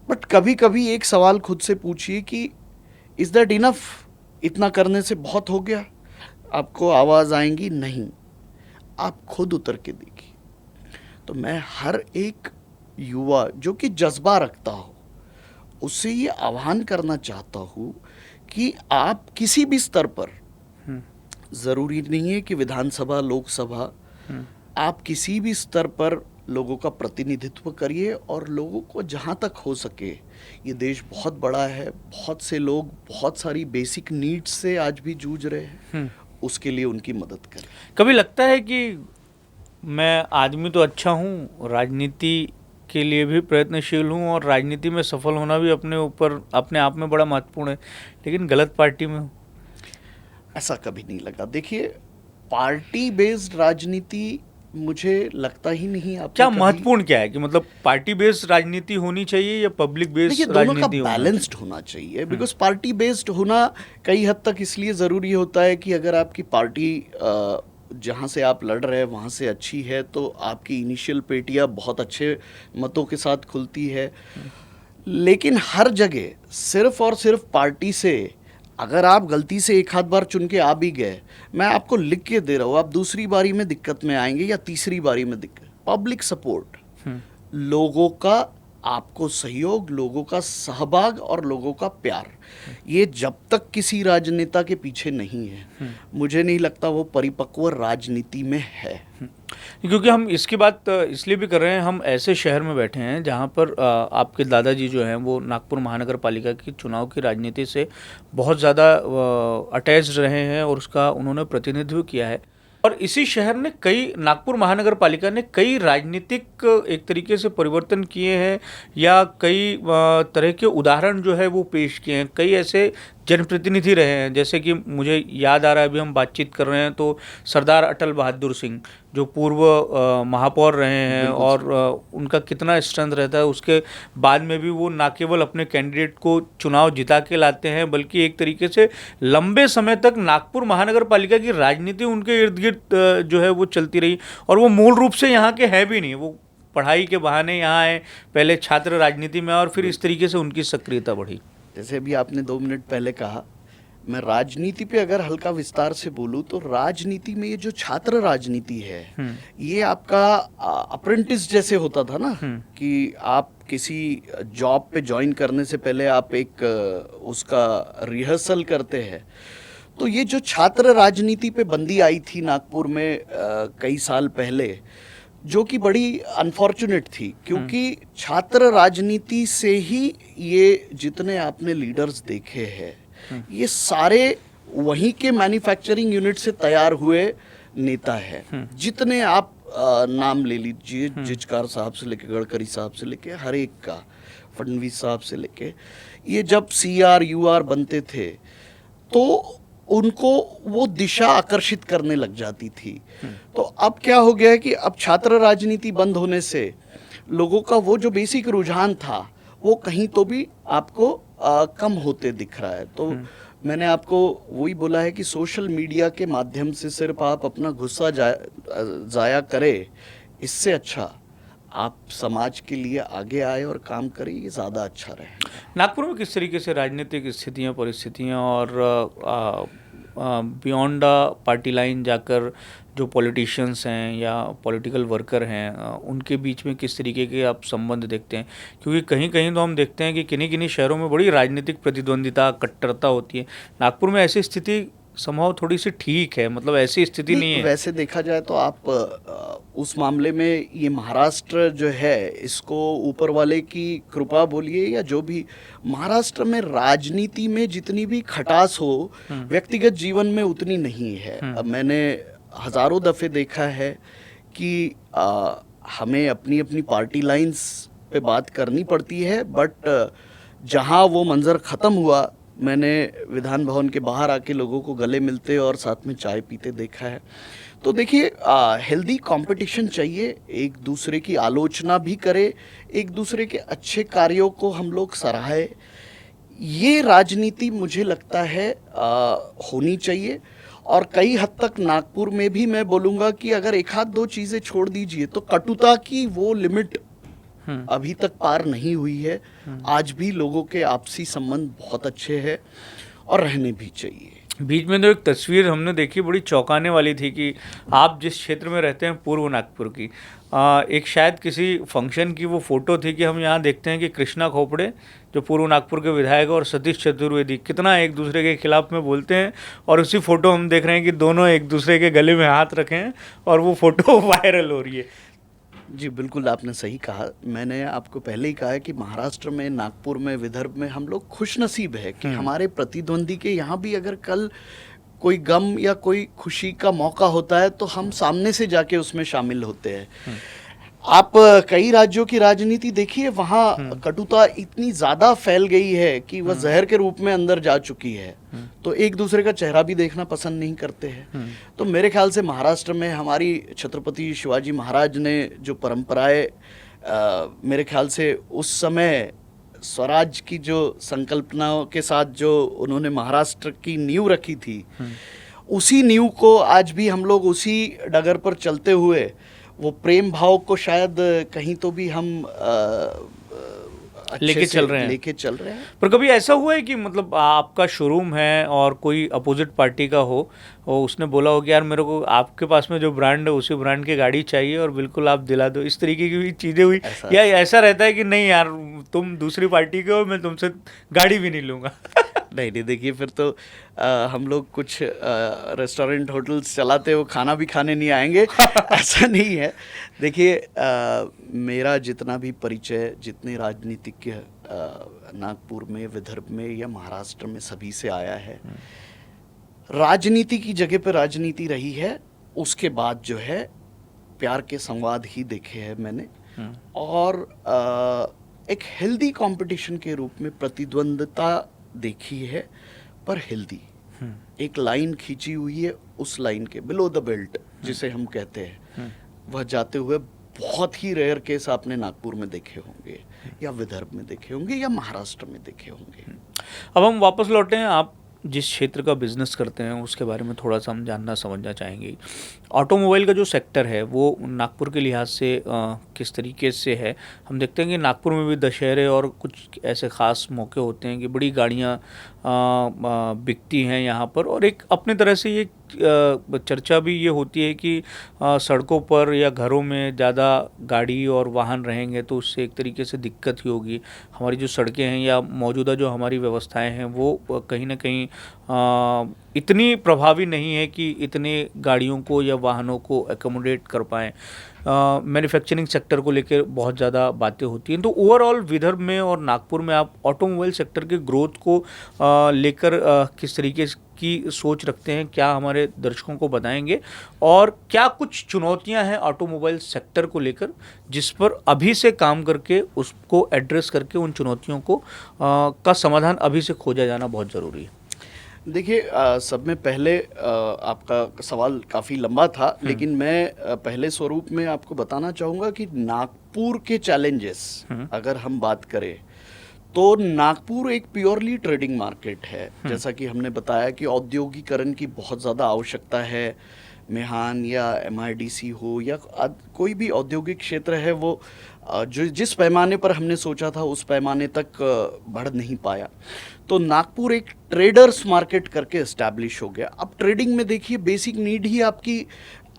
[SPEAKER 2] बट कभी कभी एक सवाल खुद से पूछिए कि इज़ दैट इनफ? इतना करने से बहुत हो गया? आपको आवाज़ आएंगी नहीं, आप खुद उतर के देखिए। तो मैं हर एक युवा जो कि जज्बा रखता हो उससे ये आह्वान करना चाहता हूँ कि आप किसी भी स्तर पर, ज़रूरी नहीं है कि विधानसभा, लोकसभा, आप किसी भी स्तर पर लोगों का प्रतिनिधित्व करिए और लोगों को जहाँ तक हो सके, ये देश बहुत बड़ा है, बहुत से लोग बहुत सारी बेसिक नीड्स से आज भी जूझ रहे हैं, उसके लिए उनकी मदद करें।
[SPEAKER 1] कभी लगता है कि मैं आदमी तो अच्छा हूँ, राजनीति के लिए भी प्रयत्नशील हूँ और राजनीति में सफल होना भी अपने ऊपर, अपने आप में बड़ा महत्वपूर्ण है, लेकिन गलत पार्टी में हूँ?
[SPEAKER 2] ऐसा कभी नहीं लगा। देखिए, पार्टी बेस्ड राजनीति मुझे लगता ही नहीं। आप
[SPEAKER 1] क्या महत्वपूर्ण क्या है कि मतलब पार्टी बेस्ड राजनीति होनी चाहिए या पब्लिक बेस्ड राजनीति?
[SPEAKER 2] दोनों का बैलेंस्ड होना चाहिए। बिकॉज पार्टी बेस्ड होना कई हद तक इसलिए ज़रूरी होता है कि अगर आपकी पार्टी जहाँ से आप लड़ रहे हैं वहाँ से अच्छी है तो आपकी इनिशियल पेटियाँ बहुत अच्छे मतों के साथ खुलती है। लेकिन हर जगह सिर्फ और सिर्फ पार्टी से, अगर आप गलती से एक आध बार चुन के आ भी गए, मैं आपको लिख के दे रहा हूँ, आप दूसरी बारी में दिक्कत में आएंगे या तीसरी बारी में दिक्कत। पब्लिक सपोर्ट, लोगों का आपको सहयोग, लोगों का सहभाग और लोगों का प्यार, ये जब तक किसी राजनेता के पीछे नहीं है, मुझे नहीं लगता वो परिपक्व राजनीति में है।
[SPEAKER 1] क्योंकि हम इसकी बात इसलिए भी कर रहे हैं, हम ऐसे शहर में बैठे हैं जहाँ पर आपके दादाजी जो हैं वो नागपुर महानगर पालिका की चुनाव की राजनीति से बहुत ज़्यादा अटैच्ड रहे हैं और उसका उन्होंने प्रतिनिधित्व किया है। और इसी शहर ने नागपुर महानगर पालिका ने कई राजनीतिक एक तरीके से परिवर्तन किए हैं या कई तरह के उदाहरण जो है वो पेश किए हैं। कई ऐसे जनप्रतिनिधि रहे हैं, जैसे कि मुझे याद आ रहा है, अभी हम बातचीत कर रहे हैं तो सरदार अटल बहादुर सिंह जो पूर्व महापौर रहे हैं और उनका कितना स्ट्रेंथ रहता है, उसके बाद में भी वो ना केवल अपने कैंडिडेट को चुनाव जिता के लाते हैं बल्कि एक तरीके से लंबे समय तक नागपुर महानगर पालिका की राजनीति उनके इर्द गिर्द जो है वो चलती रही। और वो मूल रूप से यहाँ के हैं भी नहीं, वो पढ़ाई के बहाने यहाँ आए, पहले छात्र राजनीति में, और फिर इस तरीके से उनकी सक्रियता बढ़ी।
[SPEAKER 2] जैसे अभी आपने 2 मिनट पहले कहा, मैं राजनीति पे अगर हल्का विस्तार से बोलूं तो राजनीति में ये जो छात्र राजनीति है, ये आपका अप्रेंटिस जैसे होता था ना, कि आप किसी जॉब पे ज्वाइन करने से पहले आप एक उसका रिहर्सल करते हैं। तो ये जो छात्र राजनीति पे बंदी आई थी नागपुर में कई साल पहले, जो कि बड़ी अनफॉर्चुनेट थी, क्योंकि छात्र राजनीति से ही ये जितने आपने लीडर्स देखे हैं ये सारे वहीं के मैन्युफैक्चरिंग यूनिट से तैयार हुए नेता है। जितने आप नाम ले लीजिए, जिचकार साहब से लेके गडकरी साहब से लेके हर एक का, फडणवीस साहब से लेके, ये जब CR UR बनते थे तो उनको वो दिशा आकर्षित करने लग जाती थी। तो अब क्या हो गया है कि अब छात्र राजनीति बंद होने से लोगों का वो जो बेसिक रुझान था वो कहीं तो भी आपको कम होते दिख रहा है। तो मैंने आपको वही बोला है कि सोशल मीडिया के माध्यम से सिर्फ आप अपना गुस्सा जाया करें, इससे अच्छा आप समाज के लिए आगे आए और काम करें, ये ज़्यादा अच्छा रहे।
[SPEAKER 1] नागपुर में किस तरीके से राजनीतिक स्थितियाँ, परिस्थितियाँ और बियॉन्ड पार्टी लाइन जाकर जो पॉलिटिशियंस हैं या पॉलिटिकल वर्कर हैं उनके बीच में किस तरीके के आप संबंध देखते हैं? क्योंकि कहीं कहीं तो हम देखते हैं कि किन्हीं किन्हीं शहरों में बड़ी राजनीतिक प्रतिद्वंदिता, कट्टरता होती है। नागपुर में ऐसी स्थिति संभव थोड़ी सी ठीक है, मतलब ऐसी स्थिति नहीं है।
[SPEAKER 2] वैसे देखा जाए तो आप उस मामले में ये महाराष्ट्र जो है, इसको ऊपर वाले की कृपा बोलिए या जो भी, महाराष्ट्र में राजनीति में जितनी भी खटास हो व्यक्तिगत जीवन में उतनी नहीं है। अब मैंने हजारों दफे देखा है कि हमें अपनी अपनी पार्टी लाइंस पे बात करनी पड़ती है, बट जहाँ वो मंजर ख़त्म हुआ, मैंने विधान भवन के बाहर आके लोगों को गले मिलते और साथ में चाय पीते देखा है। तो देखिए, हेल्दी कंपटीशन चाहिए, एक दूसरे की आलोचना भी करे, एक दूसरे के अच्छे कार्यों को हम लोग सराहे। ये राजनीति मुझे लगता है होनी चाहिए। और कई हद तक नागपुर में भी मैं बोलूँगा कि अगर एक आध दो चीज़ें छोड़ दीजिए तो कटुता की वो लिमिट अभी तक पार नहीं हुई है। आज भी लोगों के आपसी संबंध बहुत अच्छे हैं और रहने भी चाहिए।
[SPEAKER 1] बीच में तो एक तस्वीर हमने देखी, बड़ी चौंकाने वाली थी कि आप जिस क्षेत्र में रहते हैं पूर्व नागपुर की, एक शायद किसी फंक्शन की वो फोटो थी कि हम यहाँ देखते हैं कि कृष्णा खोपड़े जो पूर्व नागपुर के विधायक और सतीश चतुर्वेदी कितना एक दूसरे के खिलाफ में बोलते हैं, और उसी फोटो हम देख रहे हैं कि दोनों एक दूसरे के गले में हाथ रखे हैं और वो फोटो वायरल हो रही है।
[SPEAKER 2] जी बिल्कुल, आपने सही कहा। मैंने आपको पहले ही कहा है कि महाराष्ट्र में, नागपुर में, विदर्भ में हम लोग खुशनसीब है कि हमारे प्रतिद्वंदी के यहाँ भी अगर कल कोई गम या कोई खुशी का मौका होता है तो हम सामने से जाके उसमें शामिल होते हैं। आप कई राज्यों की राजनीति देखिए, वहाँ कटुता इतनी ज़्यादा फैल गई है कि वह जहर के रूप में अंदर जा चुकी है, तो एक दूसरे का चेहरा भी देखना पसंद नहीं करते हैं। तो मेरे ख्याल से महाराष्ट्र में हमारी छत्रपति शिवाजी महाराज ने जो परंपराएं, मेरे ख्याल से उस समय स्वराज की जो संकल्पनाओं के साथ जो उन्होंने महाराष्ट्र की नींव रखी थी, उसी नींव को आज भी हम लोग उसी डगर पर चलते हुए वो प्रेम भाव को शायद कहीं तो भी हम
[SPEAKER 1] लेके चल रहे
[SPEAKER 2] हैं।
[SPEAKER 1] पर कभी ऐसा हुआ है कि मतलब आपका शोरूम है और कोई अपोजिट पार्टी का हो और उसने बोला हो कि यार मेरे को आपके पास में जो ब्रांड है उसी ब्रांड की गाड़ी चाहिए और बिल्कुल आप दिला दो, इस तरीके की भी चीज़ें हुई? या ऐसा रहता है कि नहीं यार तुम दूसरी पार्टी के हो, मैं तुमसे गाड़ी भी नहीं लूँगा?
[SPEAKER 2] नहीं, देखिए फिर तो हम लोग कुछ रेस्टोरेंट होटल्स चलाते हो, खाना भी खाने नहीं आएंगे। ऐसा नहीं है। देखिए, मेरा जितना भी परिचय जितने राजनीतिज्ञ नागपुर में, विदर्भ में या महाराष्ट्र में सभी से आया है, राजनीति की जगह पर राजनीति रही है। उसके बाद जो है प्यार के संवाद ही देखे हैं मैंने, और एक हेल्दी कंपटीशन के रूप में प्रतिद्वंदता देखी है, पर हेल्दी। एक लाइन खींची हुई है, उस लाइन के बिलो द बेल्ट जिसे हम कहते हैं, वह जाते हुए बहुत ही रेयर केस आपने नागपुर में देखे होंगे या विदर्भ में देखे होंगे या महाराष्ट्र में देखे होंगे।
[SPEAKER 1] अब हम वापस लौटे हैं, आप जिस क्षेत्र का बिजनेस करते हैं उसके बारे में थोड़ा सा हम जानना समझना चाहेंगे। ऑटोमोबाइल का जो सेक्टर है वो नागपुर के लिहाज से किस तरीके से है? हम देखते हैं कि नागपुर में भी दशहरे और कुछ ऐसे ख़ास मौके होते हैं कि बड़ी गाड़ियाँ बिकती हैं यहाँ पर, और एक अपने तरह से ये चर्चा भी ये होती है कि सड़कों पर या घरों में ज़्यादा गाड़ी और वाहन रहेंगे तो उससे एक तरीके से दिक्कत ही होगी। हमारी जो सड़कें हैं या मौजूदा जो हमारी व्यवस्थाएं हैं वो कहीं ना कहीं इतनी प्रभावी नहीं है कि इतने गाड़ियों को या वाहनों को एकोमोडेट कर पाएँ। मैन्युफैक्चरिंग सेक्टर को लेकर बहुत ज़्यादा बातें होती हैं। तो ओवरऑल विदर्भ में और नागपुर में आप ऑटोमोबाइल सेक्टर के ग्रोथ को लेकर किस तरीके की सोच रखते हैं? क्या हमारे दर्शकों को बताएंगे, और क्या कुछ चुनौतियां हैं ऑटोमोबाइल सेक्टर को लेकर जिस पर अभी से काम करके उसको एड्रेस करके उन चुनौतियों को का समाधान अभी से खोजा जाना बहुत ज़रूरी है?
[SPEAKER 2] देखिए, सब में पहले आपका सवाल काफ़ी लंबा था, लेकिन मैं पहले स्वरूप में आपको बताना चाहूँगा कि नागपुर के चैलेंजेस अगर हम बात करें तो नागपुर एक प्योरली ट्रेडिंग मार्केट है। जैसा कि हमने बताया कि औद्योगिकरण की बहुत ज़्यादा आवश्यकता है। मेहान या MIDC हो या कोई भी औद्योगिक क्षेत्र है, वो जो जिस पैमाने पर हमने सोचा था उस पैमाने तक बढ़ नहीं पाया। तो नागपुर एक ट्रेडर्स मार्केट करके इस्टेब्लिश हो गया। अब ट्रेडिंग में देखिए, बेसिक नीड ही आपकी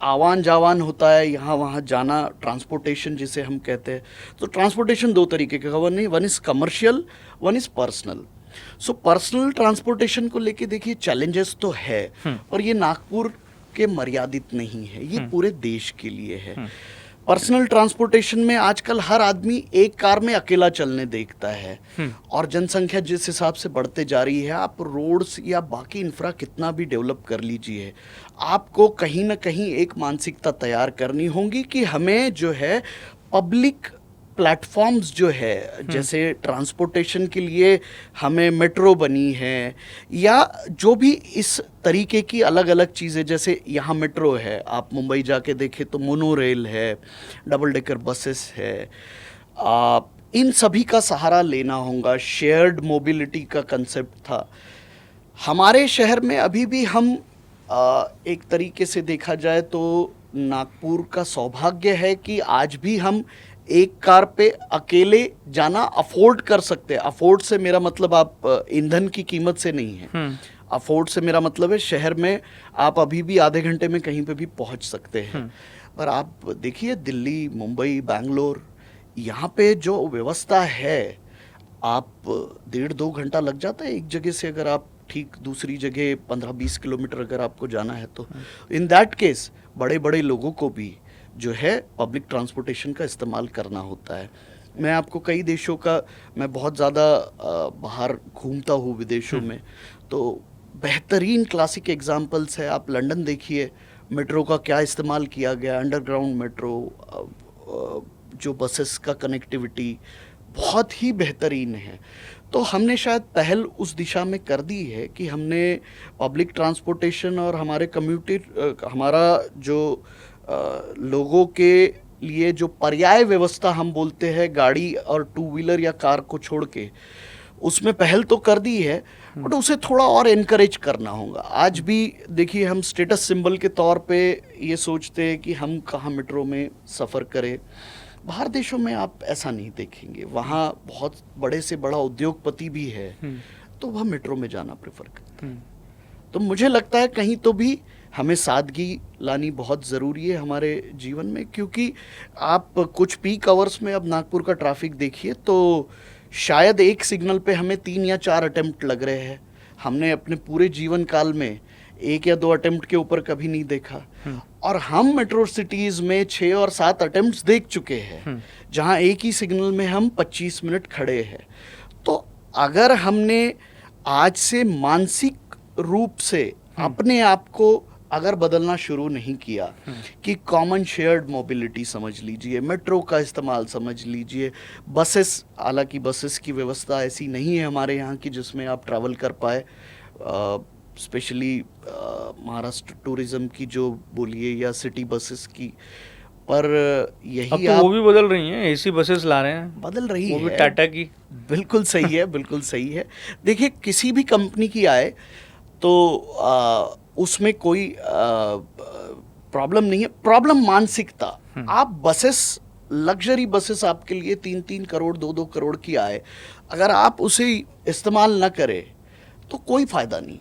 [SPEAKER 2] आवान जावान होता है, यहाँ वहाँ जाना, ट्रांसपोर्टेशन जिसे हम कहते हैं। तो ट्रांसपोर्टेशन दो तरीके का, one is commercial, one is personal. So personal transportation को लेके देखिए चैलेंजेस तो है, और ये नागपुर के मर्यादित नहीं है, ये पूरे देश के लिए है। पर्सनल ट्रांसपोर्टेशन में आजकल हर आदमी एक कार में अकेला चलने देखता है, और जनसंख्या जिस हिसाब से बढ़ते जा रही है, आप रोड्स या बाकी इंफ्रा कितना भी डेवलप कर लीजिए, आपको कहीं ना कहीं एक मानसिकता तैयार करनी होगी कि हमें जो है पब्लिक प्लेटफॉर्म्स जो है, जैसे ट्रांसपोर्टेशन के लिए हमें मेट्रो बनी है या जो भी इस तरीके की अलग अलग चीज़ें, जैसे यहाँ मेट्रो है, आप मुंबई जाके देखें तो मोनो रेल है, डबल डेकर बसेस है, इन सभी का सहारा लेना होगा। शेयर्ड मोबिलिटी का कंसेप्ट था हमारे शहर में। अभी भी हम एक तरीके से देखा जाए तो नागपुर का सौभाग्य है कि आज भी हम एक कार पे अकेले जाना अफोर्ड कर सकते हैं। अफोर्ड से मेरा मतलब आप ईंधन की कीमत से नहीं है, अफोर्ड से मेरा मतलब है शहर में आप अभी भी आधे घंटे में कहीं पे भी पहुंच सकते हैं। पर आप देखिए दिल्ली, मुंबई, बैंगलोर, यहाँ पे जो व्यवस्था है, आप 1.5-2 घंटा लग जाता है एक जगह से, अगर आप ठीक दूसरी जगह 15-20 किलोमीटर अगर आपको जाना है तो इन दैट केस बड़े बड़े लोगों को भी जो है पब्लिक ट्रांसपोर्टेशन का इस्तेमाल करना होता है। मैं आपको कई देशों का, मैं बहुत ज़्यादा बाहर घूमता हूँ विदेशों में, तो बेहतरीन क्लासिक एग्जांपल्स है। आप लंदन देखिए, मेट्रो का क्या इस्तेमाल किया गया, अंडरग्राउंड मेट्रो, जो बसेस का कनेक्टिविटी बहुत ही बेहतरीन है। तो हमने शायद पहल उस दिशा में कर दी है कि हमने पब्लिक ट्रांसपोर्टेशन और हमारे हमारा जो लोगों के लिए जो पर्याय व्यवस्था हम बोलते हैं, गाड़ी और टू व्हीलर या कार को छोड़ के, उसमें पहल तो कर दी है, बट उसे थोड़ा और एनकरेज करना होगा। आज भी देखिए, हम स्टेटस सिंबल के तौर पे ये सोचते हैं कि हम कहाँ मेट्रो में सफ़र करें। बाहर देशों में आप ऐसा नहीं देखेंगे, वहाँ बहुत बड़े से बड़ा उद्योगपति भी है तो वह मेट्रो में जाना प्रेफर करते हैं। तो मुझे लगता है कहीं तो भी हमें सादगी लानी बहुत ज़रूरी है हमारे जीवन में, क्योंकि आप कुछ पीक आवर्स में अब नागपुर का ट्रैफिक देखिए तो शायद एक सिग्नल पे हमें 3 या 4 अटेम्प्ट लग रहे हैं। हमने अपने पूरे जीवन काल में 1 या 2 अटेम्प्ट के ऊपर कभी नहीं देखा, और हम मेट्रो सिटीज़ में 6 और 7 अटेम्प्ट्स देख चुके हैं जहां एक ही सिग्नल में हम 25 मिनट खड़े हैं। तो अगर हमने आज से मानसिक रूप से अपने आप को अगर बदलना शुरू नहीं किया कि कॉमन शेयर्ड मोबिलिटी समझ लीजिए, मेट्रो का इस्तेमाल समझ लीजिए, बसेस, हालांकि बसेस की व्यवस्था ऐसी नहीं है हमारे यहाँ की जिसमें आप ट्रैवल कर पाए, स्पेशली महाराष्ट्र टूरिज्म की जो बोलिए या सिटी बसेस की, पर यही
[SPEAKER 1] अब तो वो भी बदल रही हैं, एसी बसेस ला रहे हैं,
[SPEAKER 2] बदल रही
[SPEAKER 1] वो
[SPEAKER 2] है,
[SPEAKER 1] भी टाटा की।
[SPEAKER 2] बिल्कुल सही है, बिल्कुल सही है। देखिए, किसी भी कंपनी की आए तो उसमें कोई प्रॉब्लम नहीं है, प्रॉब्लम मानसिकता। आप बसेस, लग्जरी बसेस आपके लिए 3-3 करोड़ 2-2 करोड़ की आए, अगर आप उसे इस्तेमाल ना करें तो कोई फायदा नहीं।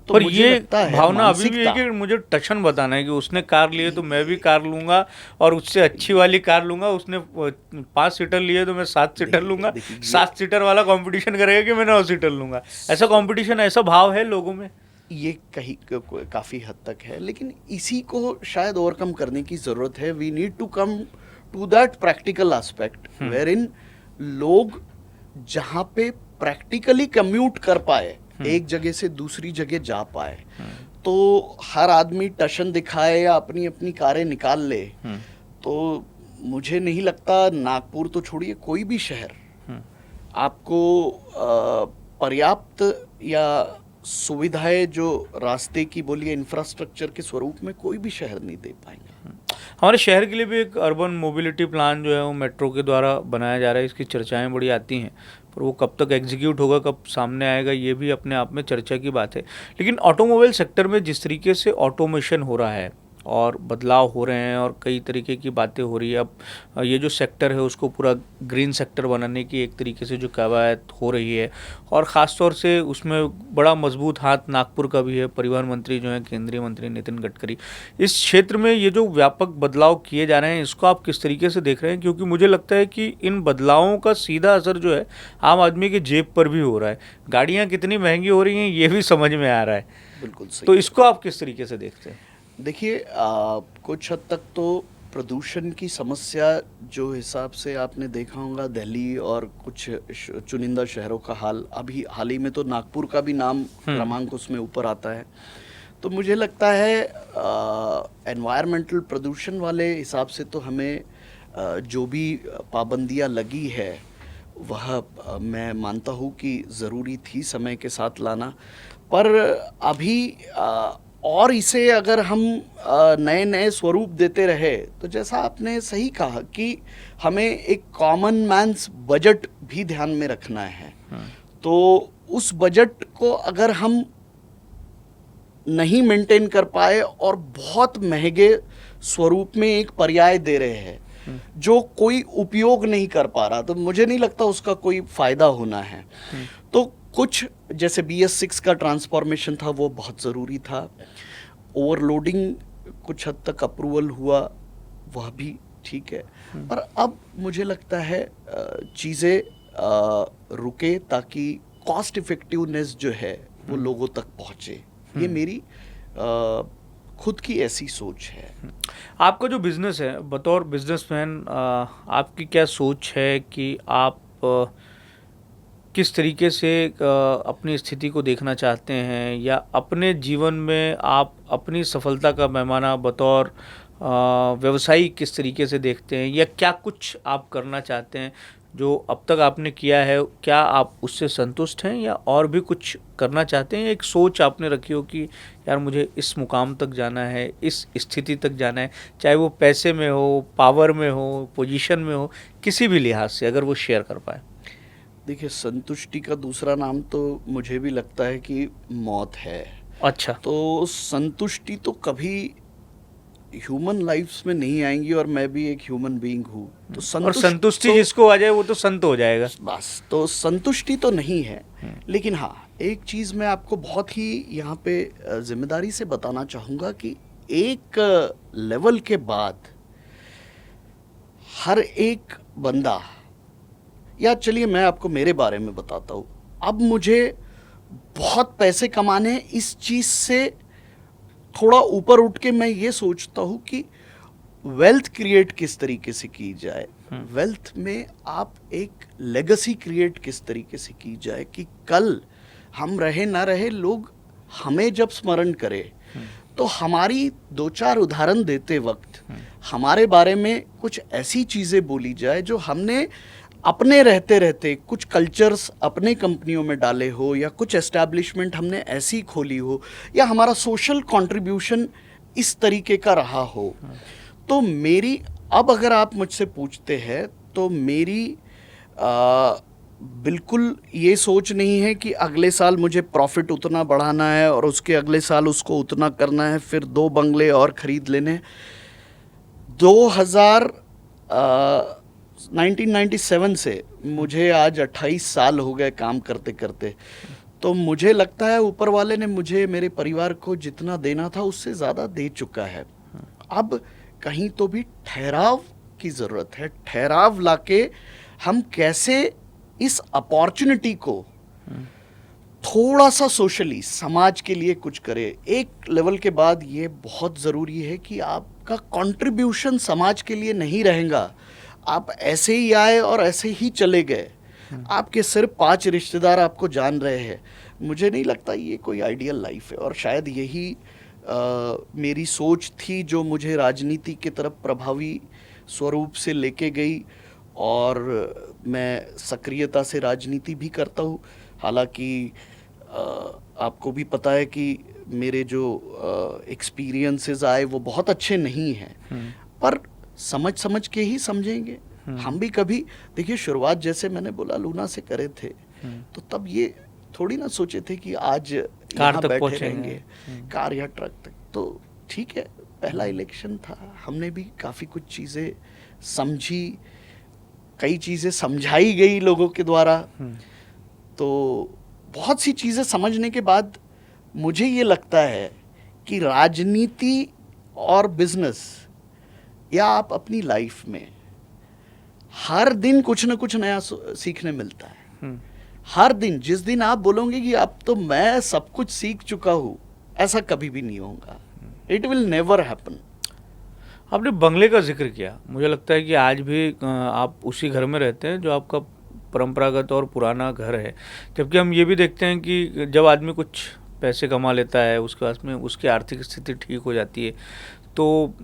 [SPEAKER 2] तो
[SPEAKER 1] पर
[SPEAKER 2] मुझे
[SPEAKER 1] ये
[SPEAKER 2] लगता है
[SPEAKER 1] भावना अभी भी है
[SPEAKER 2] मानसिकता,
[SPEAKER 1] कि मुझे टशन बताना है कि उसने कार लिए तो मैं भी कार लूंगा और उससे अच्छी वाली कार लूंगा, उसने 5 सीटर लिए तो मैं 7 सीटर लूंगा,
[SPEAKER 2] देखिए,
[SPEAKER 1] 7 सीटर वाला कंपटीशन करेगा कि मैं 9 सीटर लूंगा। ऐसा कंपटीशन, ऐसा भाव है लोगों में।
[SPEAKER 2] ये कहीं काफ़ी हद तक है, लेकिन इसी को शायद ओवरकम करने की ज़रूरत है। We need to come to that practical aspect where in लोग जहाँ पे प्रैक्टिकली कम्यूट कर पाए, एक जगह से दूसरी जगह जा पाए। तो हर आदमी टशन दिखाए या अपनी अपनी कारें निकाल ले, तो मुझे नहीं लगता, नागपुर तो छोड़िए, कोई भी शहर आपको पर्याप्त या सुविधाएं जो रास्ते की बोलिए इंफ्रास्ट्रक्चर के स्वरूप में कोई भी शहर नहीं दे पाएंगे।
[SPEAKER 1] हमारे शहर के लिए भी एक अर्बन मोबिलिटी प्लान जो है वो मेट्रो के द्वारा बनाया जा रहा है। इसकी चर्चाएं बड़ी आती हैं, पर वो कब तक एग्जीक्यूट होगा, कब सामने आएगा, ये भी अपने आप में चर्चा की बात है। लेकिन ऑटोमोबाइल सेक्टर में जिस तरीके से ऑटोमेशन हो रहा है और बदलाव हो रहे हैं और कई तरीके की बातें हो रही है, अब ये जो सेक्टर है उसको पूरा ग्रीन सेक्टर बनाने की एक तरीके से जो कवायद हो रही है, और ख़ास तौर से उसमें बड़ा मजबूत हाथ नागपुर का भी है। परिवहन मंत्री जो हैं केंद्रीय मंत्री नितिन गडकरी, इस क्षेत्र में ये जो व्यापक बदलाव किए जा रहे हैं, इसको आप किस तरीके से देख रहे हैं? क्योंकि मुझे लगता है कि इन बदलावों का सीधा असर जो है आम आदमी के जेब पर भी हो रहा है। गाड़ियाँ कितनी महंगी हो रही हैं ये भी समझ में आ रहा है।
[SPEAKER 2] बिल्कुल सही।
[SPEAKER 1] तो इसको आप किस तरीके से देखते हैं?
[SPEAKER 2] देखिए, कुछ हद तक तो प्रदूषण की समस्या, जो हिसाब से आपने देखा होगा दिल्ली और कुछ चुनिंदा शहरों का हाल, अभी हाल ही में तो नागपुर का भी नाम क्रमांक उसमें ऊपर आता है। तो मुझे लगता है एनवायरमेंटल प्रदूषण वाले हिसाब से तो हमें जो भी पाबंदियां लगी है वह मैं मानता हूँ कि ज़रूरी थी समय के साथ लाना। पर अभी और इसे अगर हम नए नए स्वरूप देते रहे, तो जैसा आपने सही कहा कि हमें एक कॉमन मैन्स बजट भी ध्यान में रखना है। तो उस बजट को अगर हम नहीं मेंटेन कर पाए और बहुत महंगे स्वरूप में एक पर्याय दे रहे हैं जो कोई उपयोग नहीं कर पा रहा, तो मुझे नहीं लगता उसका कोई फायदा होना है। तो कुछ जैसे BS6 का ट्रांसफॉर्मेशन था, वो बहुत ज़रूरी था। ओवरलोडिंग कुछ हद तक अप्रूवल हुआ, वह भी ठीक है। पर अब मुझे लगता है चीज़ें रुके ताकि कॉस्ट इफेक्टिवनेस जो है वो लोगों तक पहुँचे। ये मेरी खुद की ऐसी सोच है।
[SPEAKER 1] आपका जो बिज़नेस है, बतौर बिजनेसमैन आपकी क्या सोच है कि आप किस तरीके से अपनी स्थिति को देखना चाहते हैं, या अपने जीवन में आप अपनी सफलता का पैमाना बतौर व्यवसायी किस तरीके से देखते हैं, या क्या कुछ आप करना चाहते हैं जो अब तक आपने किया है, क्या आप उससे संतुष्ट हैं या और भी कुछ करना चाहते हैं? एक सोच आपने रखी हो कि यार मुझे इस मुकाम तक जाना है, इस स्थिति तक जाना है, चाहे वो पैसे में हो, पावर में हो, पोजीशन में हो, किसी भी लिहाज से अगर वो शेयर कर पाए।
[SPEAKER 2] देखिए, संतुष्टि का दूसरा नाम तो मुझे भी लगता है कि मौत है।
[SPEAKER 1] अच्छा।
[SPEAKER 2] तो संतुष्टि तो कभी ह्यूमन लाइफ्स में नहीं आएंगी, और मैं भी एक ह्यूमन बीइंग हूँ। तो
[SPEAKER 1] और संतुष्टि जिसको आ जाए वो तो संत हो जाएगा।
[SPEAKER 2] बस, तो संतुष्टि तो नहीं है। लेकिन हाँ, एक चीज़ मैं आपको बहुत ही यहाँ पे जिम्मेदारी से बताना चाहूँगा कि एक लेवल के बाद हर एक बंदा, या चलिए मैं आपको मेरे बारे में बताता हूँ। अब मुझे बहुत पैसे कमाने हैं, इस चीज़ से थोड़ा ऊपर उठ के मैं ये सोचता हूँ कि वेल्थ क्रिएट किस तरीके से की जाए। वेल्थ में आप एक लेगेसी क्रिएट किस तरीके से की जाए कि कल हम रहे ना रहे, लोग हमें जब स्मरण करें तो हमारी 2-4 उदाहरण देते वक्त हमारे बारे में कुछ ऐसी चीज़ें बोली जाए जो हमने अपने रहते रहते कुछ कल्चर्स अपने कंपनियों में डाले हो, या कुछ एस्टैब्लिशमेंट हमने ऐसी खोली हो, या हमारा सोशल कंट्रीब्यूशन इस तरीके का रहा हो। तो मेरी, अब अगर आप मुझसे पूछते हैं तो मेरी बिल्कुल ये सोच नहीं है कि अगले साल मुझे प्रॉफिट उतना बढ़ाना है और उसके अगले साल उसको उतना करना है, फिर 2 बंगले और खरीद लेने हैं। 1997 से मुझे आज 28 साल हो गए काम करते करते। तो मुझे लगता है ऊपर वाले ने मुझे, मेरे परिवार को जितना देना था उससे ज़्यादा दे चुका है। अब कहीं तो भी ठहराव की ज़रूरत है। ठहराव लाके हम कैसे इस अपॉर्चुनिटी को थोड़ा सा सोशली समाज के लिए कुछ करें। एक लेवल के बाद ये बहुत ज़रूरी है कि आपका कंट्रीब्यूशन समाज के लिए नहीं रहेगा। आप ऐसे ही आए और ऐसे ही चले गए, आपके सिर्फ 5 रिश्तेदार आपको जान रहे हैं। मुझे नहीं लगता ये कोई आइडियल लाइफ है। और शायद यही मेरी सोच थी जो मुझे राजनीति की तरफ प्रभावी स्वरूप से लेके गई। और मैं सक्रियता से राजनीति भी करता हूँ। हालांकि आपको भी पता है कि मेरे जो एक्सपीरियंसेस आए वो बहुत अच्छे नहीं हैं, पर समझ समझ के ही समझेंगे। हम भी कभी, देखिए, शुरुआत जैसे मैंने बोला लूना से करे थे, तो तब ये थोड़ी ना सोचे थे कि आज यहाँ बैठे रहेंगे, कार या ट्रक तक। तो ठीक है, पहला इलेक्शन था, हमने भी काफ़ी कुछ चीज़ें समझी, कई चीज़ें समझाई गई लोगों के द्वारा। तो बहुत सी चीज़ें समझने के बाद मुझे ये लगता है कि राजनीति और बिजनेस, या आप अपनी लाइफ में हर दिन कुछ ना कुछ नया सीखने मिलता है। हर दिन, जिस दिन आप बोलोगे कि अब तो मैं सब कुछ सीख चुका हूँ, ऐसा कभी भी नहीं होगा। It will never happen.
[SPEAKER 1] आपने बंगले का जिक्र किया, मुझे लगता है कि आज भी आप उसी घर में रहते हैं जो आपका परंपरागत और पुराना घर है। जबकि हम ये भी देखते हैं कि जब आदमी कुछ पैसे कमा लेता है, उसके पास में उसकी आर्थिक स्थिति ठीक हो जाती है, तो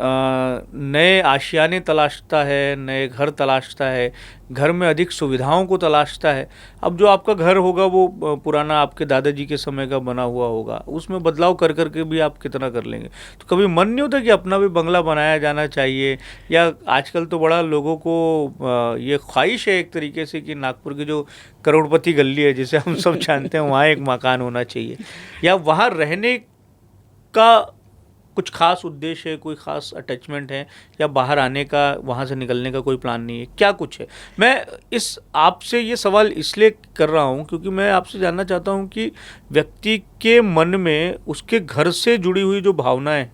[SPEAKER 1] नए आशियाने तलाशता है, नए घर तलाशता है, घर में अधिक सुविधाओं को तलाशता है। अब जो आपका घर होगा वो पुराना आपके दादाजी के समय का बना हुआ होगा, उसमें बदलाव कर करके भी आप कितना कर लेंगे। तो कभी मन नहीं होता कि अपना भी बंगला बनाया जाना चाहिए? या आजकल तो बड़ा लोगों को ये ख्वाहिश है एक तरीके से कि नागपुर की जो करोड़पति गली है जिसे हम सब जानते हैं, वहाँ एक मकान होना चाहिए, या वहाँ रहने का कुछ खास उद्देश्य है, कोई खास अटैचमेंट है, या बाहर आने का, वहाँ से निकलने का कोई प्लान नहीं है? क्या कुछ है? मैं इस आपसे ये सवाल इसलिए कर रहा हूँ क्योंकि मैं आपसे जानना चाहता हूँ कि व्यक्ति के मन में उसके घर से जुड़ी हुई जो भावनाएं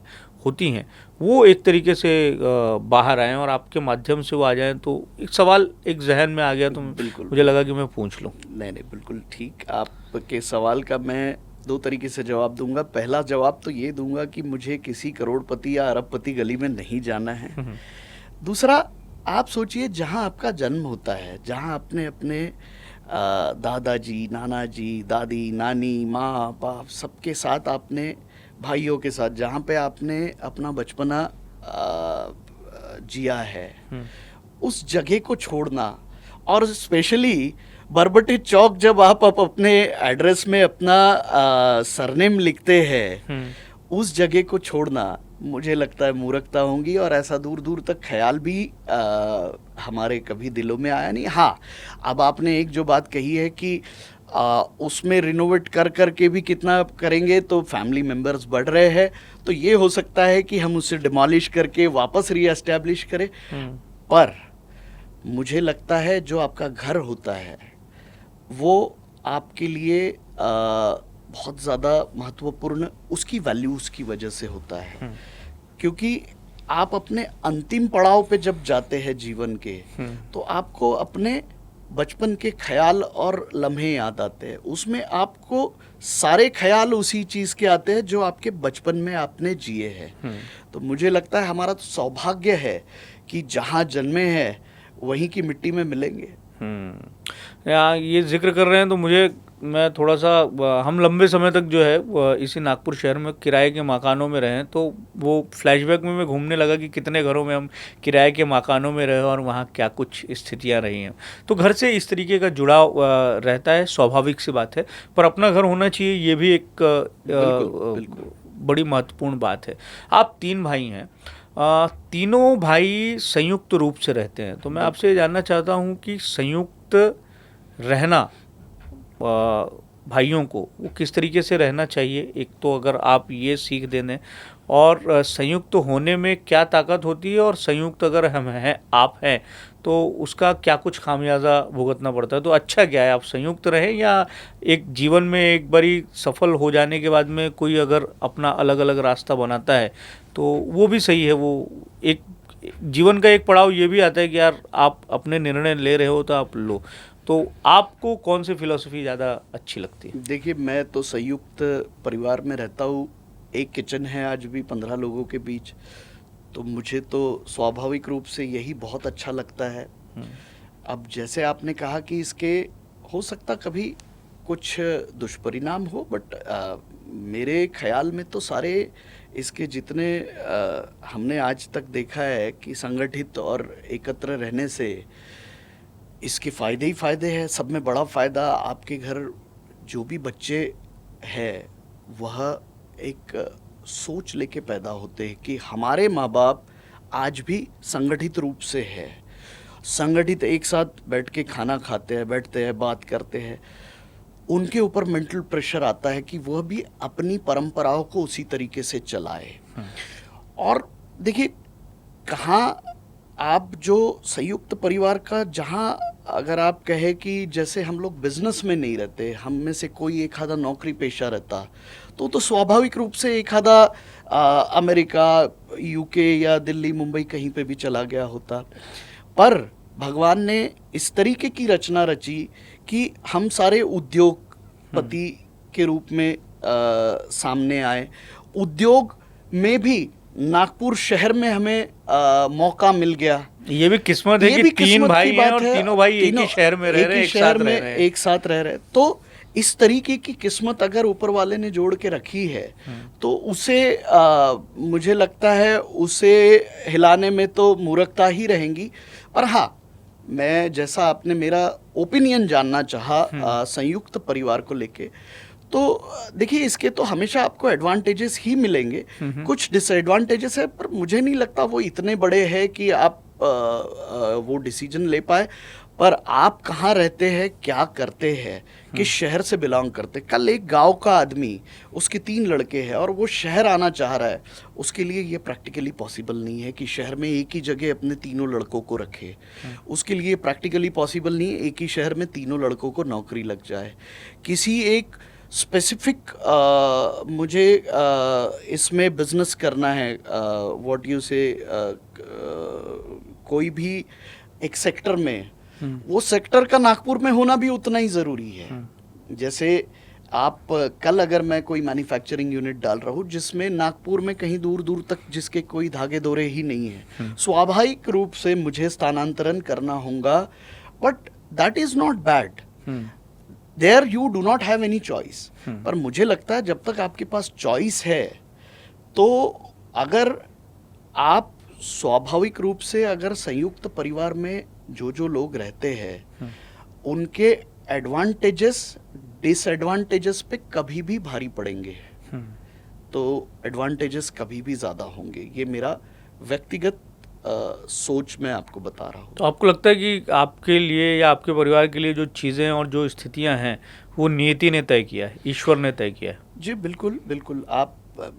[SPEAKER 1] होती हैं वो एक तरीके से बाहर आएँ और आपके माध्यम से वो आ जाएँ। तो एक सवाल एक जहन में आ गया, तो
[SPEAKER 2] बिल्कुल
[SPEAKER 1] मुझे लगा कि मैं पूछ लूँ।
[SPEAKER 2] नहीं, बिल्कुल ठीक। आपके सवाल का मैं 2 तरीके से जवाब दूंगा। पहला जवाब तो ये दूंगा कि मुझे किसी करोड़पति या अरबपति गली में नहीं जाना है। दूसरा, आप सोचिए, जहाँ आपका जन्म होता है, जहाँ अपने अपने दादाजी, नानाजी, दादी, नानी, माँ बाप सबके साथ, आपने भाइयों के साथ जहाँ पे आपने अपना बचपना जिया है, उस जगह को छोड़ना, और स्पेशली बरबटी चौक जब आप अपने एड्रेस में अपना सरनेम लिखते हैं, उस जगह को छोड़ना, मुझे लगता है मूर्खता होंगी। और ऐसा दूर दूर तक ख्याल भी हमारे कभी दिलों में आया नहीं। हाँ, अब आपने एक जो बात कही है कि उसमें रिनोवेट कर करके भी कितना करेंगे, तो फैमिली मेम्बर्स बढ़ रहे हैं, तो ये हो सकता है कि हम उसे डिमोलिश करके वापस रीएस्टैब्लिश करें। पर मुझे लगता है जो आपका घर होता है वो आपके लिए बहुत ज़्यादा महत्वपूर्ण उसकी वैल्यूज़ की वजह से होता है। क्योंकि आप अपने अंतिम पड़ाव पे जब जाते हैं जीवन के, तो आपको अपने बचपन के ख्याल और लम्हे याद आते हैं। उसमें आपको सारे ख्याल उसी चीज़ के आते हैं जो आपके बचपन में आपने जिए हैं। तो मुझे लगता है हमारा तो सौभाग्य है कि जहाँ जन्मे हैं वहीं की मिट्टी में मिलेंगे।
[SPEAKER 1] यहाँ ये जिक्र कर रहे हैं तो मैं थोड़ा सा, हम लंबे समय तक जो है इसी नागपुर शहर में किराए के मकानों में रहे, तो वो फ्लैशबैक में मैं घूमने लगा कि कितने घरों में हम किराए के मकानों में रहे और वहाँ क्या कुछ स्थितियाँ रही हैं। तो घर से इस तरीके का जुड़ाव रहता है, स्वाभाविक सी बात है, पर अपना घर होना चाहिए, ये भी एक बिल्कुल बड़ी महत्वपूर्ण बात है। आप 3 भाई हैं, तीनों भाई संयुक्त रूप से रहते हैं, तो मैं आपसे जानना चाहता हूँ कि संयुक्त रहना भाइयों को, वो किस तरीके से रहना चाहिए, एक तो अगर आप ये सीख दे दें, और संयुक्त होने में क्या ताकत होती है, और संयुक्त अगर हम हैं, आप हैं, तो उसका क्या कुछ खामियाजा भुगतना पड़ता है, तो अच्छा क्या है, आप संयुक्त रहें, या एक जीवन में एक बारी सफल हो जाने के बाद में कोई अगर अपना अलग अलग रास्ता बनाता है तो वो भी सही है। वो एक जीवन का एक पड़ाव ये भी आता है कि यार आप अपने निर्णय ले रहे हो तो आप लो। तो आपको कौन सी फिलॉसफी ज़्यादा अच्छी लगती है?
[SPEAKER 2] देखिए, मैं तो संयुक्त परिवार में रहता हूँ। एक किचन है आज भी 15 लोगों के बीच, तो मुझे तो स्वाभाविक रूप से यही बहुत अच्छा लगता है। अब जैसे आपने कहा कि इसके हो सकता कभी कुछ दुष्परिणाम हो, बट मेरे ख्याल में तो सारे इसके जितने हमने आज तक देखा है कि संगठित और एकत्र रहने से इसके फ़ायदे ही फ़ायदे हैं। सब में बड़ा फ़ायदा, आपके घर जो भी बच्चे हैं वह एक सोच लेके पैदा होते हैं कि हमारे माँ बाप आज भी संगठित रूप से है, संगठित एक साथ बैठ के खाना खाते हैं, बैठते हैं, बात करते हैं। उनके ऊपर मेंटल प्रेशर आता है कि वह भी अपनी परंपराओं को उसी तरीके से चलाए। और देखिए, कहाँ आप जो संयुक्त परिवार का, जहाँ अगर आप कहे कि जैसे हम लोग बिजनेस में नहीं रहते, हम में से कोई एक आधा नौकरी पेशा रहता, तो स्वाभाविक रूप से एक आधा अमेरिका, यूके या दिल्ली, मुंबई कहीं पे भी चला गया होता। पर भगवान ने इस तरीके की रचना रची कि हम सारे उद्योगपति के रूप में सामने आए। उद्योग में भी नागपुर शहर में हमें मौका मिल गया।
[SPEAKER 1] ये भी किस्मत है कि तीन भाई हैं और तीनों भाई एक ही शहर में रह रहे हैं,
[SPEAKER 2] एक साथ रह रहे। तो इस तरीके की किस्मत अगर ऊपर वाले ने जोड़ के रखी है तो उसे मुझे लगता है उसे हिलाने में तो मूर्खता ही रहेंगी। पर हाँ, मैं जैसा आपने मेरा ओपिनियन जानना चाहा संयुक्त परिवार को लेके, तो देखिए, इसके तो हमेशा आपको एडवांटेजेस ही मिलेंगे। कुछ डिसएडवांटेजेस है, पर मुझे नहीं लगता वो इतने बड़े हैं कि आप वो डिसीजन ले पाए। पर आप कहाँ रहते हैं, क्या करते हैं, किस शहर से बिलोंग करते। कल एक गांव का आदमी, उसके 3 लड़के हैं और वो शहर आना चाह रहा है, उसके लिए ये प्रैक्टिकली पॉसिबल नहीं है कि शहर में एक ही जगह अपने तीनों लड़कों को रखे। उसके लिए प्रैक्टिकली पॉसिबल नहीं है एक ही शहर में तीनों लड़कों को नौकरी लग जाए। किसी एक स्पेसिफिक मुझे इसमें बिजनेस करना है, व्हाट यू से, कोई भी एक सेक्टर में, वो सेक्टर का नागपुर में होना भी उतना ही ज़रूरी है। जैसे आप कल अगर मैं कोई मैन्युफैक्चरिंग यूनिट डाल रहा हूँ जिसमें नागपुर में कहीं दूर दूर तक जिसके कोई धागे दोरे ही नहीं है, स्वाभाविक रूप से मुझे स्थानांतरण करना होगा। But that is not bad, there you do not have any choice. पर मुझे लगता है जब तक आपके पास चॉइस है, तो अगर आप स्वाभाविक रूप से अगर संयुक्त परिवार में जो लोग रहते हैं उनके एडवांटेजेस डिसएडवांटेजेस पे कभी भी भारी पड़ेंगे, तो एडवांटेजेस कभी भी ज़्यादा होंगे। ये मेरा व्यक्तिगत सोच मैं आपको बता रहा हूँ।
[SPEAKER 1] तो आपको लगता है कि आपके लिए या आपके परिवार के लिए जो चीज़ें और जो स्थितियां हैं वो नियति ने तय किया है, ईश्वर ने तय किया है?
[SPEAKER 2] जी बिल्कुल बिल्कुल।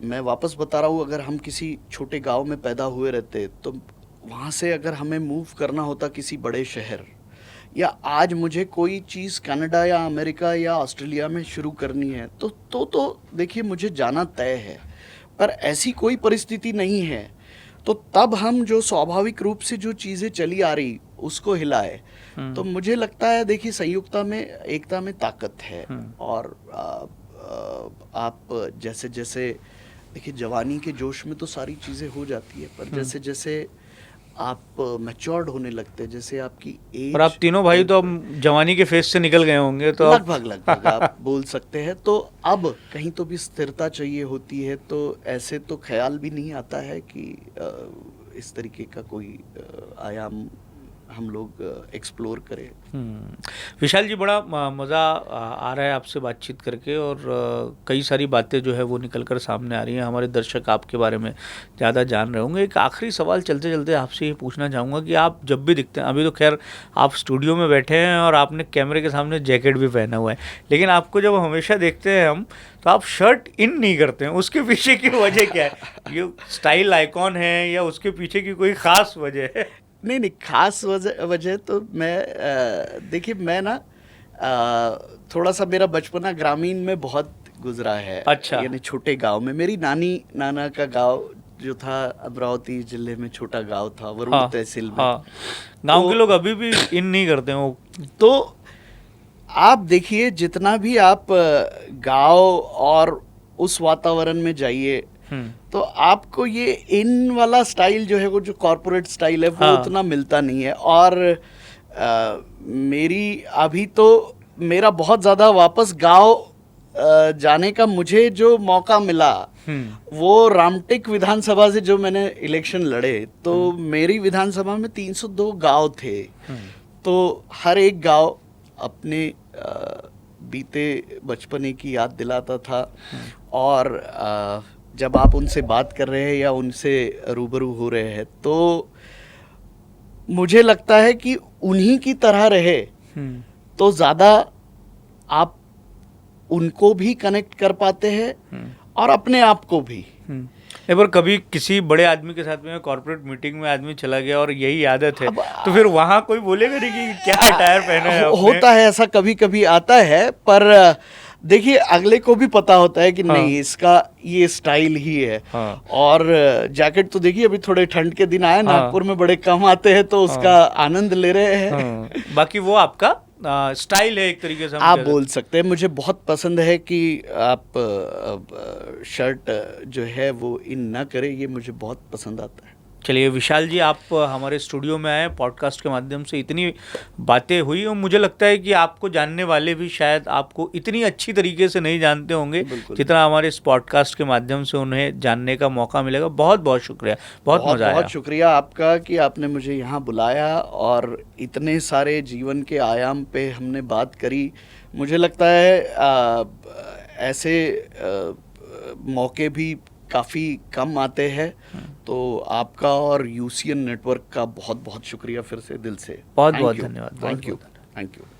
[SPEAKER 2] मैं वापस बता रहा हूँ, अगर हम किसी छोटे गांव में पैदा हुए रहते तो वहाँ से अगर हमें मूव करना होता किसी बड़े शहर, या आज मुझे कोई चीज़ कनाडा या अमेरिका या ऑस्ट्रेलिया में शुरू करनी है तो देखिए मुझे जाना तय है। पर ऐसी कोई परिस्थिति नहीं है, तो तब हम जो स्वाभाविक रूप से जो चीज़ें चली आ रही उसको हिलाए। तो मुझे लगता है देखिए, संयुक्ता में, एकता में ताकत है। और आप जैसे जैसे देखिए, जवानी के जोश में तो सारी चीज़ें हो जाती है, पर जैसे जैसे आप मैच्योर्ड होने लगते हैं, जैसे आपकी एज।
[SPEAKER 1] और आप तीनों भाई तो अब जवानी के फेस से निकल गए होंगे, तो
[SPEAKER 2] लगभग आप बोल सकते हैं। तो अब कहीं तो भी स्थिरता चाहिए होती है, तो ऐसे तो ख्याल भी नहीं आता है कि इस तरीके का कोई आयाम हम लोग एक्सप्लोर करें।
[SPEAKER 1] विशाल जी, बड़ा मज़ा आ रहा है आपसे बातचीत करके, और कई सारी बातें जो है वो निकल कर सामने आ रही हैं। हमारे दर्शक आपके बारे में ज़्यादा जान रहे होंगे। एक आखिरी सवाल चलते चलते आपसे ये पूछना चाहूँगा कि आप जब भी दिखते हैं, अभी तो खैर आप स्टूडियो में बैठे हैं और आपने कैमरे के सामने जैकेट भी पहना हुआ है, लेकिन आपको जब हमेशा देखते हैं हम, तो आप शर्ट इन नहीं करते हैं। उसके पीछे की वजह क्या है? ये स्टाइल आइकॉन है या उसके पीछे की कोई ख़ास वजह है?
[SPEAKER 2] नहीं, खास वजह तो मैं देखिए, मैं ना थोड़ा सा मेरा बचपना ग्रामीण में बहुत गुजरा है।
[SPEAKER 1] अच्छा।
[SPEAKER 2] यानी छोटे गांव में। मेरी नानी नाना का गांव जो था अमरावती जिले में, छोटा गांव था, वरुण तहसील में।
[SPEAKER 1] हाँ, गांव के लोग अभी भी इन नहीं करते हैं वो।
[SPEAKER 2] तो आप देखिए, जितना भी आप गांव और उस वातावरण में जाइए, तो आपको ये इन वाला स्टाइल जो है, वो जो कॉर्पोरेट स्टाइल है, वो उतना मिलता नहीं है। और मेरी अभी तो मेरा बहुत ज़्यादा वापस गांव जाने का मुझे जो मौका मिला, वो रामटेक विधानसभा से जो मैंने इलेक्शन लड़े, तो मेरी विधानसभा में 302 गांव थे। तो हर एक गांव अपने बीते बचपने की याद दिलाता था। और जब आप उनसे बात कर रहे हैं या उनसे रूबरू हो रहे हैं, तो मुझे लगता है कि उन्हीं की तरह रहे तो ज़्यादा आप उनको भी कनेक्ट कर पाते हैं और अपने आप को भी।
[SPEAKER 1] एक बार कभी किसी बड़े आदमी के साथ में कॉर्पोरेट मीटिंग में आदमी चला गया और यही आदत है, तो फिर वहाँ कोई बोलेगा नहीं कि क्या अटायर पहना है आपने?
[SPEAKER 2] होता है ऐसा, कभी कभी आता है, पर देखिए अगले को भी पता होता है कि नहीं, इसका ये स्टाइल ही है। और जैकेट तो देखिए, अभी थोड़े ठंड के दिन आए, नागपुर में बड़े कम आते हैं, तो उसका आनंद ले रहे हैं।
[SPEAKER 1] बाकी वो आपका स्टाइल है एक तरीके से,
[SPEAKER 2] आप बोल सकते हैं। मुझे बहुत पसंद है कि आप शर्ट जो है वो इन ना करें, ये मुझे बहुत पसंद आता है।
[SPEAKER 1] चलिए विशाल जी, आप हमारे स्टूडियो में आए, पॉडकास्ट के माध्यम से इतनी बातें हुई, और मुझे लगता है कि आपको जानने वाले भी शायद आपको इतनी अच्छी तरीके से नहीं जानते होंगे जितना हमारे इस पॉडकास्ट के माध्यम से उन्हें जानने का मौका मिलेगा। बहुत बहुत शुक्रिया, बहुत मज़ा आया।
[SPEAKER 2] बहुत शुक्रिया आपका कि आपने मुझे यहाँ बुलाया और इतने सारे जीवन के आयाम पे हमने बात करी। मुझे लगता है ऐसे मौके भी काफ़ी कम आते हैं। तो आपका और यूसीएन नेटवर्क का बहुत बहुत शुक्रिया फिर से, दिल से।
[SPEAKER 1] बहुत बहुत धन्यवाद।
[SPEAKER 2] Thank you.